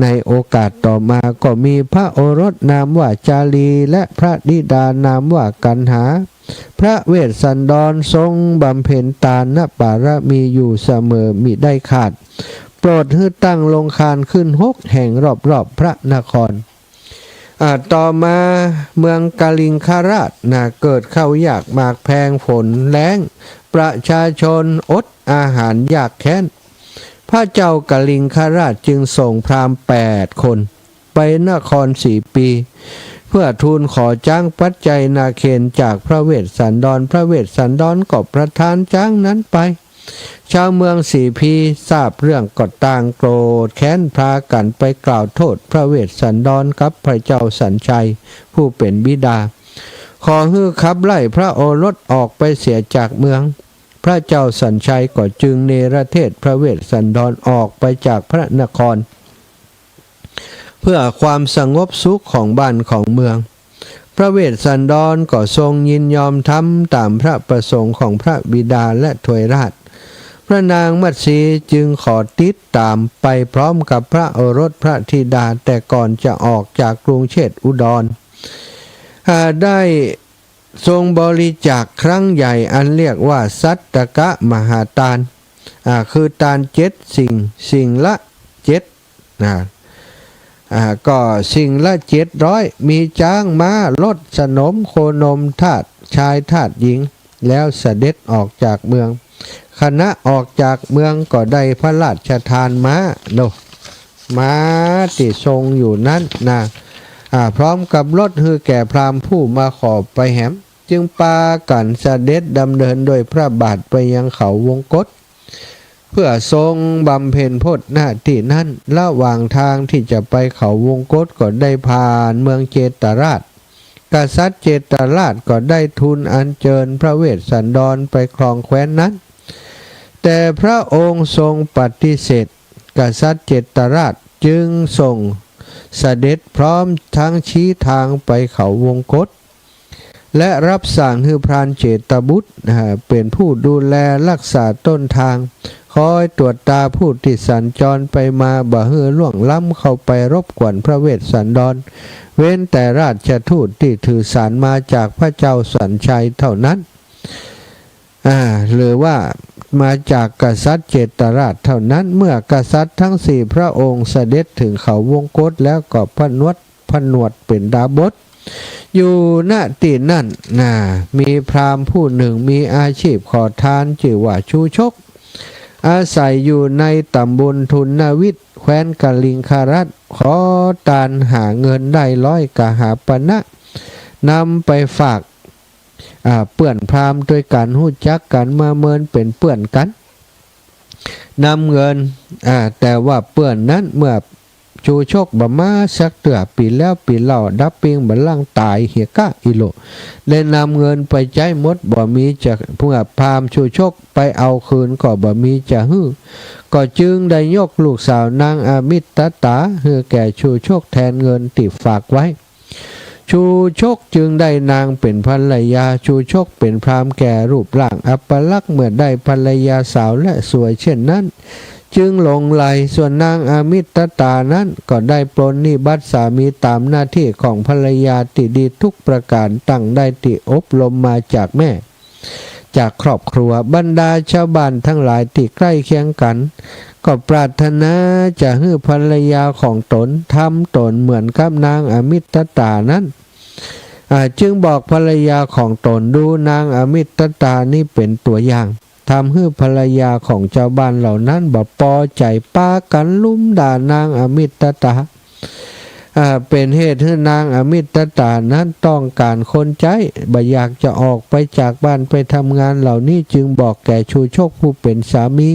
ในโอกาสต่อมาก็มีพระโอรสนามว่าจารีและพระธิดานามว่ากันหาพระเวสสันดรทรงบำเพ็ญทานบารมีอยู่เสมอมิได้ขาดโปรดให้ตั้งโรงคารขึ้น6 แห่งรอบๆพระนครต่อมาเมืองกาลิงคราชเกิดข้าวยากหมากแพงฝนแล้งประชาชนอดอาหารยากแค้นพระเจ้ากาลิงคราชจึงส่งพราหมณ์8 คนไปนคร4 ปีเพื่อทูลขอจ้างปัจจัยนาเคนจากพระเวสสันดรพระเวสสันดรก็ประทานจ้างนั้นไปชาวเมืองสีพีทราบเรื่องก็ต่างโกรธแค้นพากันไปกล่าวโทษพระเวสสันดรกับพระเจ้าสัญชัยผู้เป็นบิดาขอให้ขับไล่พระโอรสออกไปเสียจากเมืองพระเจ้าสัญชัยก็จึงเนรเทศพระเวสสันดรออกไปจากพระนครเพื่อความสงบสุขของบ้านของเมืองพระเวสสันดรก็ทรงยินยอมทำตามพระประสงค์ของพระบิดาและทวยราชพระนางมัตสีจึงขอติดตามไปพร้อมกับพระโอรสพระธิดาแต่ก่อนจะออกจากกรุงเชตอุดรได้ทรงบริจาคครั้งใหญ่อันเรียกว่าสัตตกะมหาทานคือทาน7 สิ่งละ7ก็สิ่งละ700มีจ้างม้ารถสนมโคนมทาสชายทาสหญิงแล้วเสด็จออกจากเมือง คณะออกจากเมืองก็ได้พระราชทานม้าโดม้าที่ทรงอยู่นั้นนะพร้อมกับรถฮือแก่พราหมณ์ผู้มาขอไปแหมจึงปากันเสด็จดำเนินโดยพระบาทไปยังเขาวงกฏเพื่อทรงบำเพ็ญพจน์หน้าที่นั้นระหว่างทางที่จะไปเขาวงกฏก็ได้ผ่านเมืองเจตราชกษัตริย์เจตราชก็ได้ทูลอัญเชิญพระเวสสันดรไปครองแคว้นนั้นแต่พระองค์ทรงปฏิเสธกษัตริย์เจตราชจึงส่งเสด็จพร้อมทั้งชี้ทางไปเขาวงกฏและรับสั่งให้พรานเจตบุตรเป็นผู้ดูแลรักษาต้นทางคอยตรวจตาผู้ที่สัญจรไปมาบ่ให้ล่วงล้ำเข้าไปรบกวนพระเวสสันดรเว้นแต่ราชทูตที่ถือสารมาจากพระเจ้าสัญชัยเท่านั้นหรือว่ามาจากกษัตริย์เจตราชเท่านั้นเมื่อกษัตริย์ทั้งสี่พระองค์เสด็จถึงเขาวงกฏแล้วก็ผนวดเป็นดาบสอยู่ณที่นั่นมีพราหมณ์ผู้หนึ่งมีอาชีพขอทานชื่อว่าชูชกอาศัยอยู่ในตำบลทุนนาวิทย์แคว้นกลิงคารัฐขอทานหาเงินได้100 กหาปณะนำไปฝากเปื่อนพราหมณ์ด้วยกันหู้จักกันมาเมินเป็นเปื่อนกันนำเงินแต่ว่าเปื่อนนั้นเมื่อชูชกบ่มาสักเตือปีแล้วปีเล่าดับปิงบัลลังตายเหียกะอิโลได้นำเงินไปใช้หมดบ่มีจะเพื่อพราหมณ์ชูชกไปเอาคืนก็บ่มีจะฮื้อก็จึงได้ยกลูกสาวนางอามิตตาเพื่อแก่ชูชกแทนเงินที่ฝากไว้ชูชกจึงได้นางเป็นภรรยาชูชกเป็นพราหมณ์แก่รูปร่างอัปลักษณ์เมื่อได้ภรรยาสาวและสวยเช่นนั้นจึงหลงไหลส่วนนางอามิตตานั้นก็ได้ปลนนิบัติสามีตามหน้าที่ของภรรยาที่ดีทุกประการตั้งได้ที่อบรมมาจากแม่จากครอบครัวบรรดาชาวบ้านทั้งหลายที่ใกล้เคียงกันก็ปรารถนาจะให้ภรรยาของตนทำตนเหมือนกับนางอามิตตานั้นจึงบอกภรรยาของตนดูนางอามิตตานี่เป็นตัวอย่างทำให้ภรรยาของเจ้าบ้านเหล่านั้นบ่พอใจปากันลุ่มด่านางอามิตตาเป็นเหตุให้นางอามิตตานั้นต้องการคนใจบ่อยากจะออกไปจากบ้านไปทำงานเหล่านี้จึงบอกแก่ชูชกผู้เป็นสามี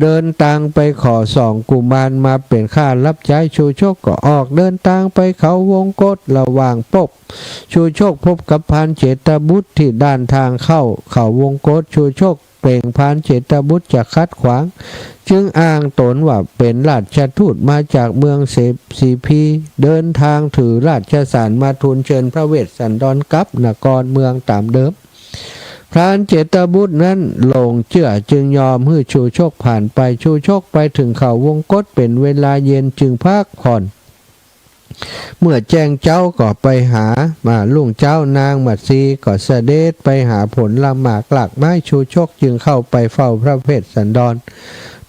เดินทางไปขอ2 กุมารมาเป็นข้ารับใช้ชูชกก็ออกเดินทางไปเขาวงกฏระหว่างพบชูชกพบกับพรานเจตบุตรที่ด้านทางเข้าเขาวงกฏชูชกเกรงพรานเจตบุตรจะคัดขวางจึงอ้างตนว่าเป็นราชทูตมาจากเมืองสีพีเดินทางถือราชสารมาทูลเชิญพระเวสสันดรกลับนครเมืองตามเดิมพรานเจตบุตรนั้นหลงเชื่อจึงยอมให้ชูชกผ่านไปชูชกไปถึงเขาวงกฏเป็นเวลาเย็นจึงพักผ่อนเมื่อแจ้งเจ้าก็ไปหามาลุงเจ้านางมัตสีก็เสด็จไปหาผลละหมากหลักไม้ชูชกจึงเข้าไปเฝ้าพระเวสสันดร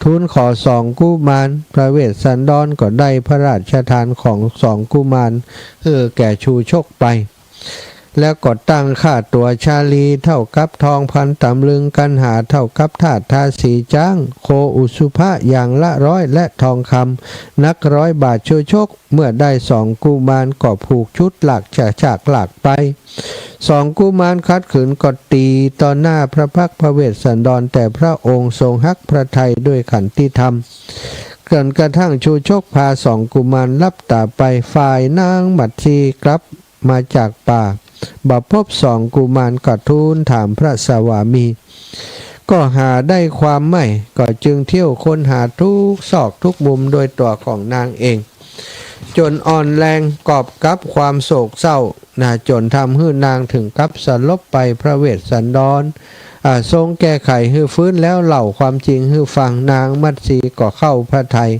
ทูลขอ2 กุมารพระเวสสันดรก็ได้พระราชทานของ2 กุมารแก่ชูชกไปแล้วก็ตั้งค่าตัวชาลีเท่ากับทอง1,000 ตำลึงกันหาเท่ากับทาสสีจ้างโคอุสุภะอย่างละ100และทองคำนัก100 บาทชูชกเมื่อได้2 กุมารก็ผูกชุดหลักจากหลักไป2 กุมารคัดขืนก็ตีต่อหน้าพระพักตร์พระเวสสันดรแต่พระองค์ทรงฮักพระทัยด้วยขันติธรรมจนกระทั่งชูชกพา2 กุมารลับตาไปฝ่ายนางมัตสีกลับมาจากป่าบ่พบ2 กุมารก็ทูลถามพระสวามีก็หาได้ความไม่ก็จึงเที่ยวค้นหาทุกซอกทุกมุมโดยตัวของนางเองจนอ่อนแรงกอบกับความโศกเศร้าจนทำให้นางถึงกับสลบไปพระเวสสันดรทรงแก้ไขให้ฟื้นแล้วเล่าความจริงให้ฟังนางมัตสีก็เข้าพระทัย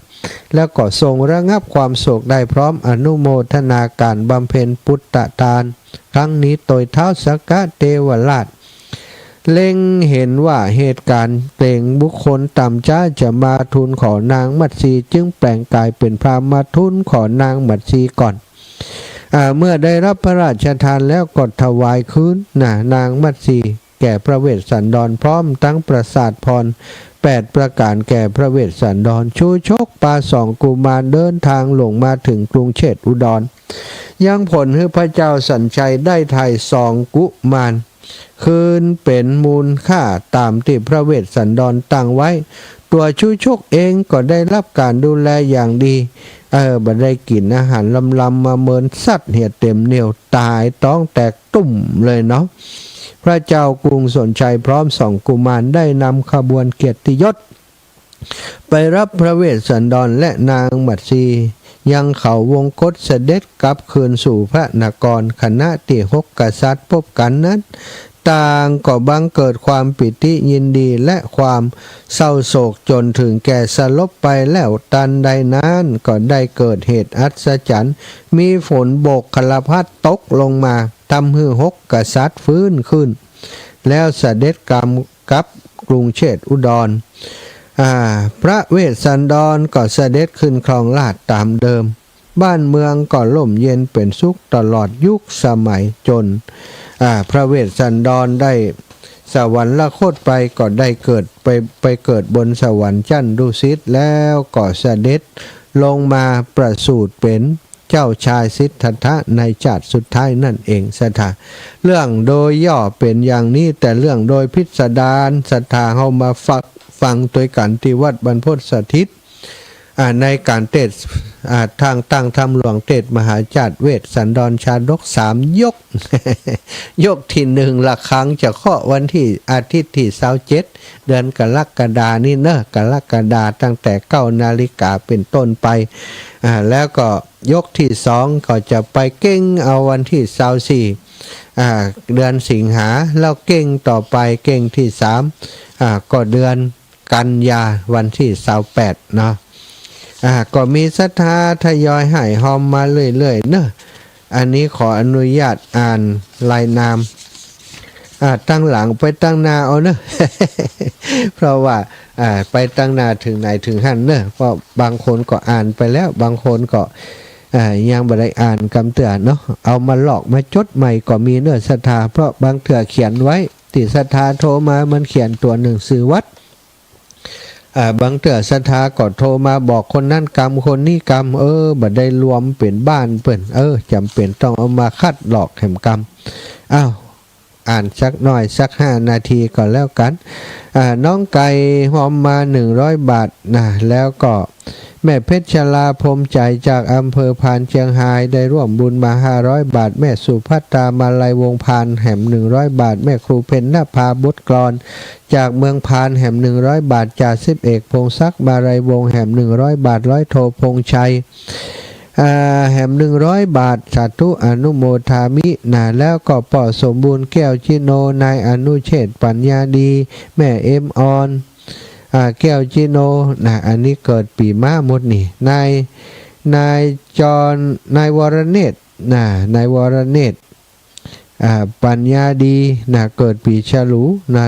แล้วก็ทรงระงับความโศกได้พร้อมอนุโมทนาการบำเพ็ญพุทธทานครั้งนี้โดยเท้าสักกะเทวราชเล็งเห็นว่าเหตุการณ์เกรงบุคคลต่ำช้าจะมาทูลขอนางมัตสีจึงแปลงกายเป็นพราหมณ์มาทูลขอนางมัตสีก่อนเมื่อได้รับพระราชทานแล้วก็ถวายคืนนางมัตสี แก่พระเวสสันดรพร้อมทั้งประสาทพร8ประการแก่พระเวสสันดรชูชกปาสองกุมารเดินทางลงมาถึงกรุงเชษอุดรยังผลให้พระเจ้าสัญชัยได้ไถ่2กุมารคืนเป็นมูลค่าตามที่พระเวสสันดรตั้งไว้ตัวชูชกเองก็ได้รับการดูแลอย่างดีบัดได้กินอาหารลำมาเมินสัตว์เหียดเต็มเหนียวตายต้องแตกตุ่มเลยเนาะพระเจ้ากรุงสนชัยพร้อม2กุมารได้นำขบวนเกียรติยศไปรับพระเวสสันดรและนางมัตสียังเขาวงคตเสด็จกลับคืนสู่พระนครคณะที่6กษัตริย์พบกันนั้นต่างก็บังเกิดความปิติยินดีและความเศร้าโศกจนถึงแก่สลบไปแล้วตันใดนั้นก็ได้เกิดเหตุอัศจรรย์มีฝนโบกคลพัดตกลงมาทำให้6กษัตริย์ฟื้นขึ้นแล้วเสด็จกลับกับกรุงเชษอุดรพระเวสสันดรก็เสด็จขึ้นครองราชย์ตามเดิมบ้านเมืองก็ร่มเย็นเป็นสุขตลอดยุคสมัยจนพระเวสสันดรได้สวรรคตไปก็ได้เกิดไปเกิดบนสวรรค์ชั้นดุสิตแล้วก็เสด็จลงมาประสูติเป็นเจ้าชายสิทธัตถะในชาติสุดท้ายนั่นเองสถาเรื่องโดยย่อเป็นอย่างนี้แต่เรื่องโดยพิสดารสถาเข้ามาฟังตัวกันที่วัดบรรพตสถิตในการเทศทางตั้งธรรมหลวงเทศมหาจารย์เวสสันดรชาดก3ยก ยกที่1ละครั้งจะเคาะวันที่อาทิตย์ที่27เดือนกรกฎานี่เนอะกรกฎาตั้งแต่9 นาฬิกาเป็นต้นไปแล้วก็ยกที่2ก็จะไปเก่งเอาวันที่24เดือนสิงหาแล้วเก่งต่อไปเก่งที่3ก็เดือนกันยาวันที่28เนาะก็มีศรัทธาทยอยให้หอมมาเรื่อยๆเนอะอันนี้ขออนุญาตอ่านลายนามตั้งหลังไปตั้งหน้าเอาเนอะ เพราะว่าไปตั้งหน้าถึงไหนถึงหันเนอะเพราะบางคนก็อ่านไปแล้วบางคนก็ยังไม่ได้อ่านคำเตือนเนาะเอามาหลอกมาจดใหม่ก็มีเนอะศรัทธาเพราะบางเถื่อเขียนไว้ที่ศรัทธาโทรมามันเขียนตัวหนึ่งสื่อวัดบางเถื่อศรัทธาก็โทรมาบอกคนนั่นกรรมคนนี้กรรมบัดได้รวมเป็นบ้านเปิ่นจำเป็นต้องเอามาคัดหลอกแห่มกรรมอ่านสักหน่อยสัก5 นาทีก่อนแล้วกันน้องไก่หอมมา100 บาทนะแล้วก็แม่เพชรชลาพรมใจจากอำเภอพานเชียงรายได้ร่วมบุญมา500 บาทแม่สุภัตตามาลัยวงพานแหม100 บาทแม่ครูเพญนภาบุตรกรอนจากเมืองพานแหม100 บาทจาก10 เอกพงศักดิ์มาลัยวงแหม100 บาทร้อยโทพงชัยแหม100 บาทสาธุอนุโมทามิแล้วก็ปอสมบูรณ์แก้วชิโนนายอนุเชษปัญญาดีแม่เอ็มออนแก้วจิโนอันนี้เกิดปีม้าหมดนี่นายจรนายวรเนตรนายวรเนตรปัญญาดีเกิดปีฉลู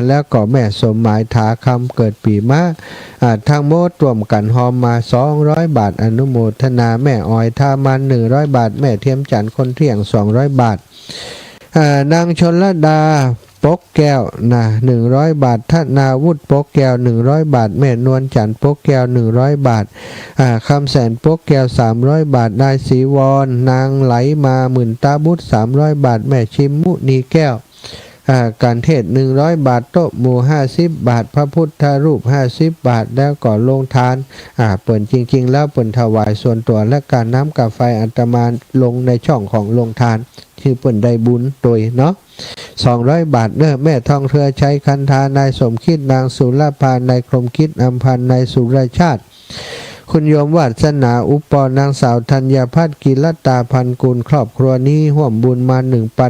แล้วก็แม่สมหมายถาคำเกิดปีม้าทั้งหมดรวมกันหอมมา200 บาทอนุโมทนาแม่อ้อยท่ามัน100 บาทแม่เทียมจันทร์คนเที่ยง200 บาทนางชนลดาปกแก้ว100 บาทธนาวุฒิปกแก้ว100 บาทแม่นวลจันทร์ปกแก้ว100 บาทคำแสนปกแก้ว300 บาทนายศรีวรนางไหลมาหมื่นตาบุตร300 บาทแม่ชิมมุนีแก้วการเทศ100 บาทโต๊ะหมู่50 บาทพระพุทธรูป50 บาทแล้วก็ลงทานเปิ่นจริงๆแล้วเปิ่นถวายส่วนตัวและการน้ำกับไฟอัตมาลงในช่องของลงทานคือเปิ่นได้บุญโดยเนาะ200 บาทแม่ทองเธอใช้คันธานายสมคิดนางสุรพานายกรมคิดอำพันธ์นายสุรชาติคุณโยมวาสนาอุปปนางสาวธัญพัฒน์กิรตาพันกุลครอบครัวนี้ห่วมบุญมา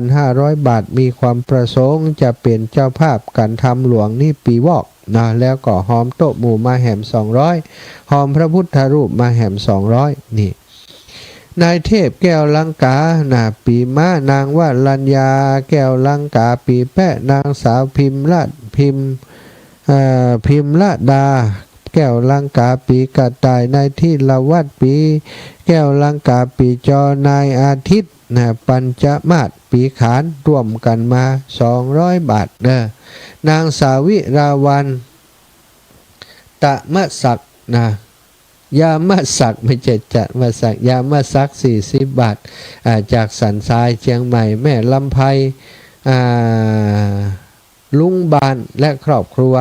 1,500 บาทมีความประสงค์จะเป็นเจ้าภาพการทำหลวงนี่ปีวอกแล้วก็หอมโต๊ะหมู่มาแหม200หอมพระพุทธรูปมาแหม200นี่นายเทพแก้วลังกาปีม้านางวรัญญาแก้วลังกาปีแปะนางสาวพิมละดาแก้วลังกาปีกระต่ายนายที่ละวัดปีแก้วลังกาปีจอนายอาทิตย์ นะปัญจมาศปีขานร่วมกันมา200 บาทเด้อนางสาวิราวันตะมะศักนะยามะศักไม่ใช่จะมะศักยามะศัก40 บาทจากสันทรายเชียงใหม่แม่ลำไพลุงบานและครอบครัว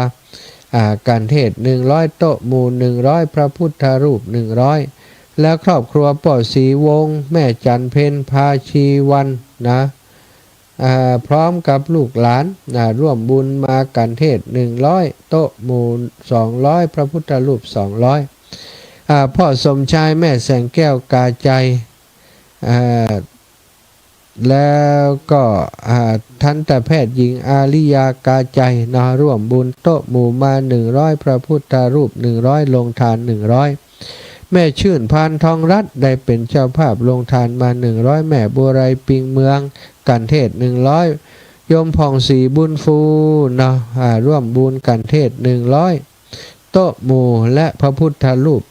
การเทศ100โต๊ะหมู่100พระพุทธรูป100และครอบครัวป่อศรีวงศ์แม่จันเพ็ญพาชีวันนะพร้อมกับลูกหลานร่วมบุญมาการเทศ100โต๊ะหมู่200พระพุทธรูป200พ่อสมชายแม่แสงแก้วกาใจแล้วก็ทันตแพทย์หญิงอาริยากาใจร่วมบุญโต๊ะหมู่มา100พระพุทธรูป100ลงทาน100แม่ชื่นพานทองรัตน์ได้เป็นเจ้าภาพลงทานมา100แม่บัวไรปิงเมืองกันเทศ100โยมผ่องศรีบุญฟูร่วมบุญกันเทศ100โต๊ะหมู่และพระพุทธรูป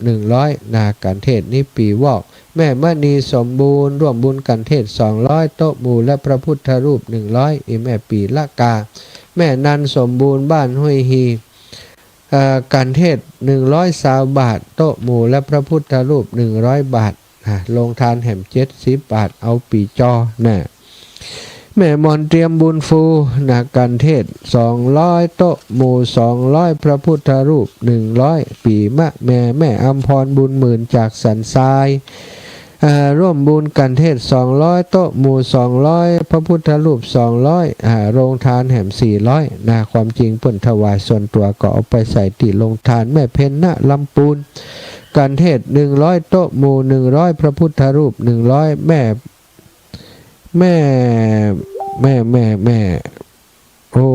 100กันเทศนี้ปีวอกแม่มณีสมบูรณ์ร่วมบุญกันเทศ200โต๊ะหมู่และพระพุทธรูป100แม่ปีละกาแม่นันสมบูรณ์บ้านห้วยฮีการเทศ120 บาทโต๊ะหมู่และพระพุทธรูป100 บาทลงทานแห่ม70 บาทเอาปีจอแม่มอนเตรียมบุญฟูการเทศ200โต๊ะหมู่200พระพุทธรูป100ปีมะแม่อัมพรบุญหมื่นจากสันทรายร่วมบุญกันเทศ200โต๊ะหมู่200พระพุทธรูป200โรงทานแห่ม400ความจริงเพิ่นถวายส่วนตัวก็เอาไปใส่ที่โรงทานแม่เพ็ญณลำปูนกันเทศ100โต๊ะหมู่100พระพุทธรูป100แม่โอ้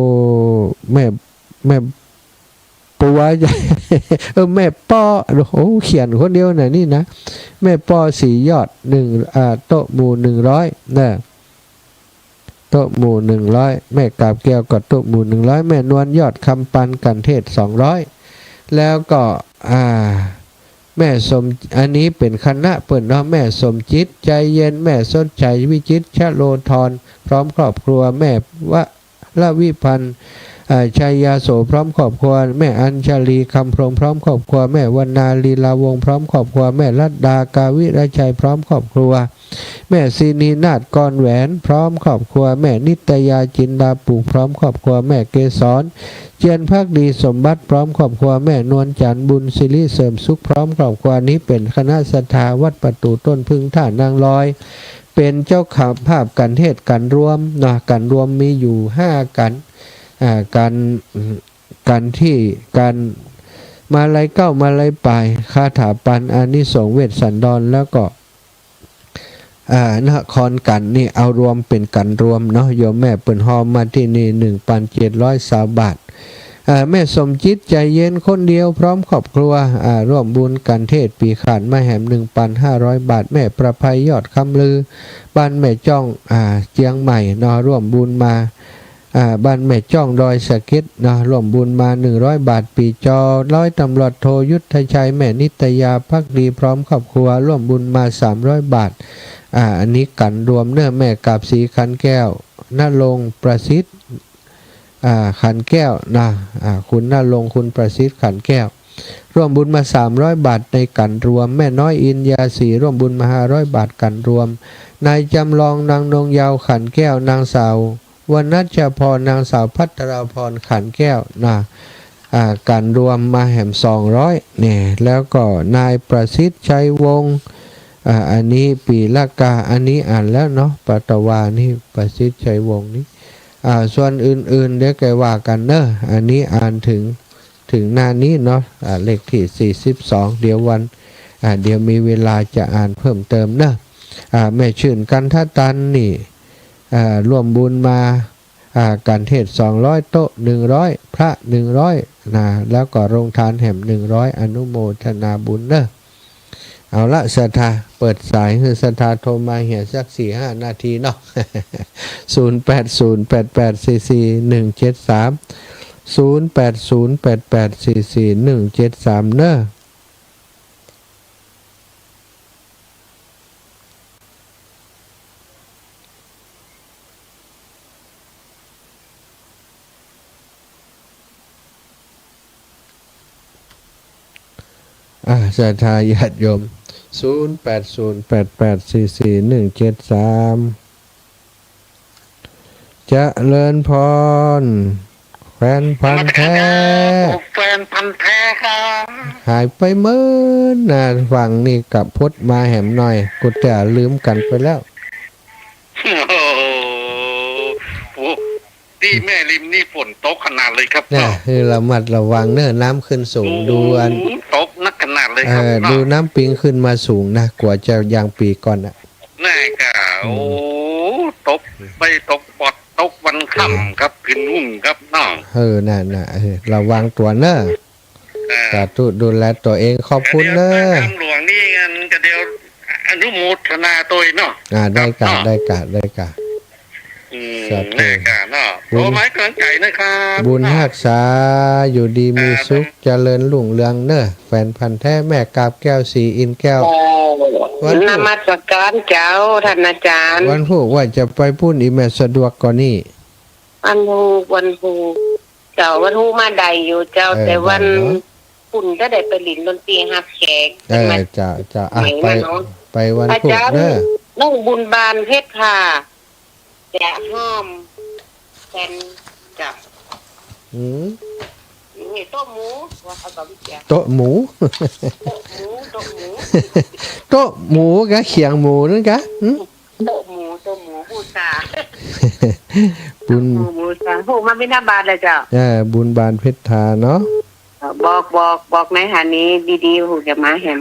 แม่ปัวใหญ่แม่ป้อโอ้เขียนคนเดียวน่ะนี่นะแม่ป้อสียอดโต๊ะหมู่100นะโต๊ะหมู่100แม่กาบแก้วก็โต๊ะหมู่100แม่นวลยอดคำปันกันเทศ200แล้วก็แม่สมอันนี้เป็นคณะเปิ่นเนาะแม่สมจิตใจเย็นแม่สนใจวิจิตรชโลธรพร้อมครอบครัวแม่วะละวิพันธ์ชัยยาโสพร้อมครอบครัวแม่อัญชลีคำพรหมพร้อมครอบครัวแม่วรรณาลีลาวงศ์พร้อมครอบครัวแม่รัตดากาวิรชัยพร้อมครอบครัวแม่ศินีนาฏกรแหวนพร้อมครอบครัวแม่นิตยาจินดาปลูกพร้อมครอบครัวแม่เกศรเจียนภักดีสมบัติพร้อมครอบครัวแม่นวลจันทร์บุญศิริเสริมสุขพร้อมครอบครัวนี้เป็นคณะศรัทธาวัดประตูต้นพึ่งท่านางลอยเป็นเจ้าข่าวภาพกันเทศกันรวมกันรวมมีอยู่5กันการที่การมาลัยเก้ามาลัยปลายคาถาปันอานิสงส์เวสสันดรแล้วก็นครกันนี่เอารวมเป็นกันรวมเนาะโยมแม่เปิ่นฮอมมาที่นี่1,720 บาทแม่สมจิตใจเย็นคนเดียวพร้อมครอบครัวร่วมบุญกันเทศปีขานมาแหม 1,500 บาทแม่ประภัยยอดคำลือบ้านแม่จ้องเจียงใหม่ร่วมบุญมาบ้านแม่จ้องดอยสะเก็ดร่วมบุญมา100 บาทปีจอร้อยตำรวจโทยุทธชัยแม่นิตยาภักดีพร้อมครอบครัวร่วมบุญมา300 บาทอันนี้กันรวมเนื้อแม่กาบสีขันแก้วณรงค์ประสิทธิ์ขันแก้วคุณณรงค์คุณประสิทธิ์ขันแก้วร่วมบุญมา300 บาทในกันรวมแม่น้อยอินยาสีร่วมบุญมา500 บาทกันรวมนายจำลองนางนงยาวขันแก้วนางสาววรรณัชพรนางสาวพัทราพรขันแก้วการรวมมาแหม200เนี่ยแล้วก็นายประสิทธิ์ชัยวงศ์อันนี้ปีละกาอันนี้อ่านแล้วเนาะปัตวานี่ประสิทธิ์ชัยวงศ์นี้ส่วนอื่นๆเดี๋ยวแกว่ากันเนอะอันนี้อ่านถึงหน้านี้เนาะเลขที่42เดี๋ยวเดี๋ยวมีเวลาจะอ่านเพิ่มเติมเนอะแม่ชื่นกันทตันนี่ร่วมบุญมาการเทศ200โต๊ะ100พระ100แล้วก็โรงทานแห่ม100อนุโมทนาบุญเนอะเอาละศรัทธาเปิดสายคือศรัทธาโทรมาเหี่ยสัก 4-5 นาทีเนาะ 0808844173 0808844173เนอะ ศรัทธาญาติโยม0808844173จะเลินพรแฟนพันธุ์แท้
แฟนพันธุ์แท้ครับ
หายไปเมื่อนาฟังนี่กับพดมาแหมหน่อยกูแต่ลืมกันไปแล้ว
โอ้โหที่แม่ริมนี่ฝนตกขนาดเลยครับ
เนี่ยคือระมัดระวังเนอะน้ำขึ้นสูงดูอัน
ตกนักขนาดเลยครับ
ดูน้ำปิงขึ้นมาสูงนะกว่าจะยางปีก่อนอ่ะ
แน่กะโอ้ตกไปตกปอดตกวันค่ำครับขึ้นหุ่มครับน้อง
น่ะระวังตัวเนอะสาธุดูแลตัวเองขอบคุณเนอะ
ทางหลวงนี่เงินก็เดียวอนุโมทนาตัวเนาะ
ได้กะ สาธุ
แน่กะเนาะโอ้ไม้กำลังใจนะครับ
บุญหักษาอยู่ดีมีสุขเจริญรุ่งเรืองเนอะแฟนพันธุ์แท้แม่กาบแก้วสีอินแก้ว
นมัสการเจ้าท่านอาจารย์
วันพูดว่าจะไปพูดอีเมลสะดวกกว่านี้
วันฮูเจ้าวันฮูมาใดอยู่เจ้าแต่วันคุณก็ได้ไปหลินดนตรีฮับแขก
จะไปวัน
อา
พูด
จารย์
เนอะ
น้องบุญบานเพชรค่ะแต่ห้อมแฟนจ้ะ
อืม
นี่โต๊ะหมูว่าเขาบอกวิจารณ์
โต๊ะหมู
โต๊ะหมู
โต๊ะหมูกะเขียงหมูนั่นกะอืม
โต๊ะหมูบูชา
บุญ
บูชาโหมาไม่น่าบานเลยเจ้า
บุญบานเพชรทาเนาะ
บอกในหานี้ดีๆหูจะมาเห็น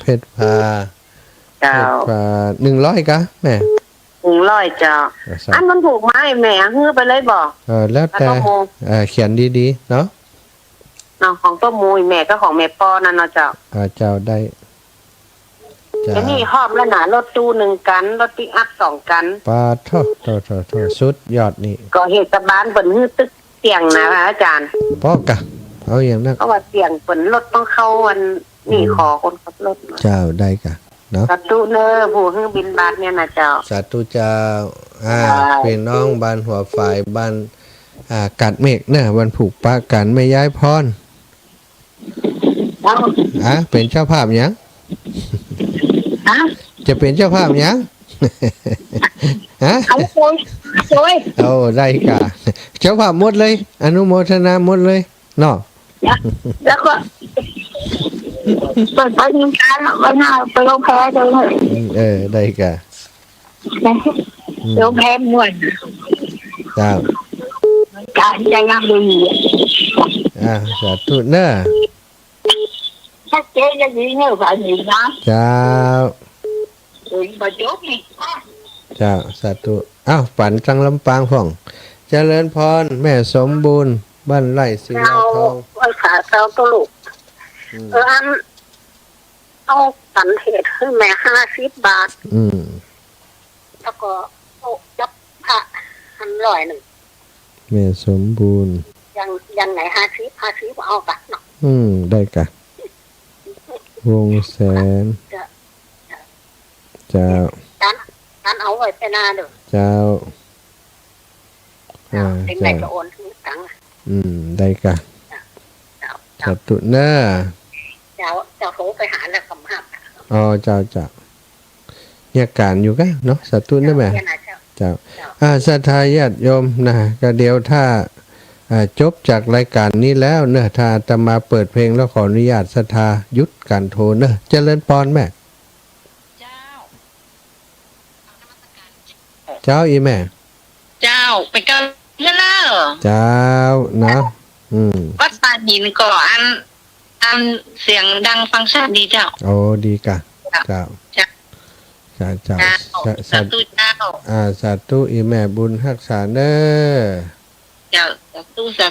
เพชรพา
เจ้า
100กะแม่
100เจ้าอันมันผูกไม้แม่ฮื้อไปเลยบอก
แล้วแต่เขียนดีๆเนาะ
น้องของต้มมูแม่ก็ของแม่ปอนั่นเนาะเจ้า
เจ้าได้จ้า
แล้วนี่หอบแล้วหนารถตู้1กันรถปิกอัพ2กัน
ปาทอสุดยอดนี่
ก็เหตุบาลเปิ่นฮื้อตึกเสียงนะคะอาจารย์
ป้อกะเอาอย่างนั้น
เพราะว่าเสียงเปิ่นรถต้องเข้าวันนี่ขอคนขับรถ
เจ้าได้กะเนาะ
ประตูเนอผู้ฮื้อบินบาทเนี่ยนะเจ้า
สาธุเจ้าเป็นน้องบ้านหัวฝ่ายบ้านกัดเมฆเนี่ยวันผูกปะกันไม่ย้ายพรเป็นเจ้าภาพยังจะเป็นเจ้าภาพยังฮะ
เอาโอ้ย
โอ้ได้กะเจ้าภาพหมดเลยอนุโมทนาหมดเลยเนาะ
แล้วก็เปิดไปยิงการวันหน้าไปลงแพ้เลย
ได้กะ
ลงแพ้มวน
เจ้า
การจะงามดี
สาธุเนอะ
ชัดเจนอย่างนี้เนี่ยฝ่ายหญิงนะ
เจ้า
มาจบนี่
เจ้าสาธุฝันจังลำปางพ่องเจริญพรแม่สมบูรณ์บ้านไร่ศิลาทอง
เอาขาเท้าตลุกอันเอาสันเหตุให้แม่50 บาท แล้วก็โอ้จับผ้า100
แม่สมบูรณ์
ยังไหน50เอากะเนาะ
ได้กะวงแสนเจ้า
นั้นเอาไว้ไปนาเด้อ
เจ้า
เป็นไหนก็โอนทุกตังค์
ได้กะ
เจ้า
สาธุเนอะ
เจ้าโทรไปหาแล้วคำห้าม
เจ้าเนี่ยการอยู่กะเนาะสาธุเนอะแม่เจ้าศรัทธาญาติโยมนะก็เดี๋ยวถ้าจบจากรายการนี้แล้วเนอะถ้าจะมาเปิดเพลงแล้วขออนุญาตศรัทธายุดการโทรเนอะเจริญพรแม่เจ้าอีแม่
เจ้าเป็นกันแล้ว
เจ้านะ
วัดป่าหินก่ออันเสียงดังฟังชัดดีเจ้า
โอ้ดีกะเจ้า
สาธุเจ้า
สาธุอีแม่บุญรักษาเนอ
เจ้าสา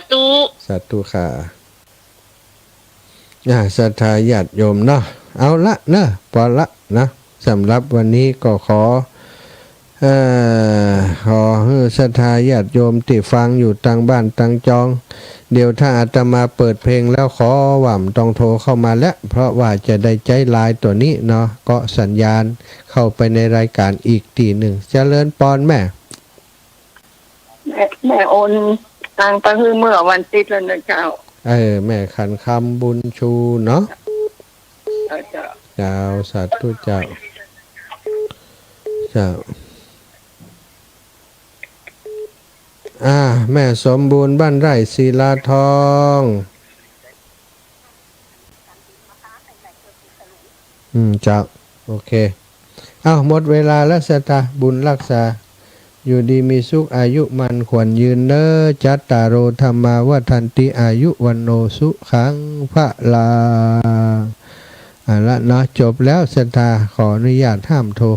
ธุ
ค่ะศรัทธาญาติโยมเนาะเอาละเนอะพอละนะสำหรับวันนี้ก็ขอศรัทธาญาติโยมที่ฟังอยู่ต่างบ้านต่างจอง เดี๋ยวถ้าอาตมาเปิดเพลงแล้วขอหว่ำต้องโทรเข้ามาแล้วเพราะว่าจะได้ใจลายตัวนี้เนาะก็สัญญาณเข้าไปในรายการอีกทีหนึ่งเจริญพรแม่
โอนตังไปเมื่อวันติดแล้วนะเจ้า
แม่ขันคำบุญชูเนาะ เจ้าสาธุเจ้าเจ้าแม่สมบูรณ์บ้านไร่ศิลาทองเจ้าโอเคหมดเวลาแล้วสตาบุญรักษาอยู่ดีมีสุขอายุมันขวัญยืนเนอจัตตารโอธรรมาวัฏันติอายุวันโนสุขังพระลาละเนาะจบแล้วสตาขออนุญาตห้ามโทร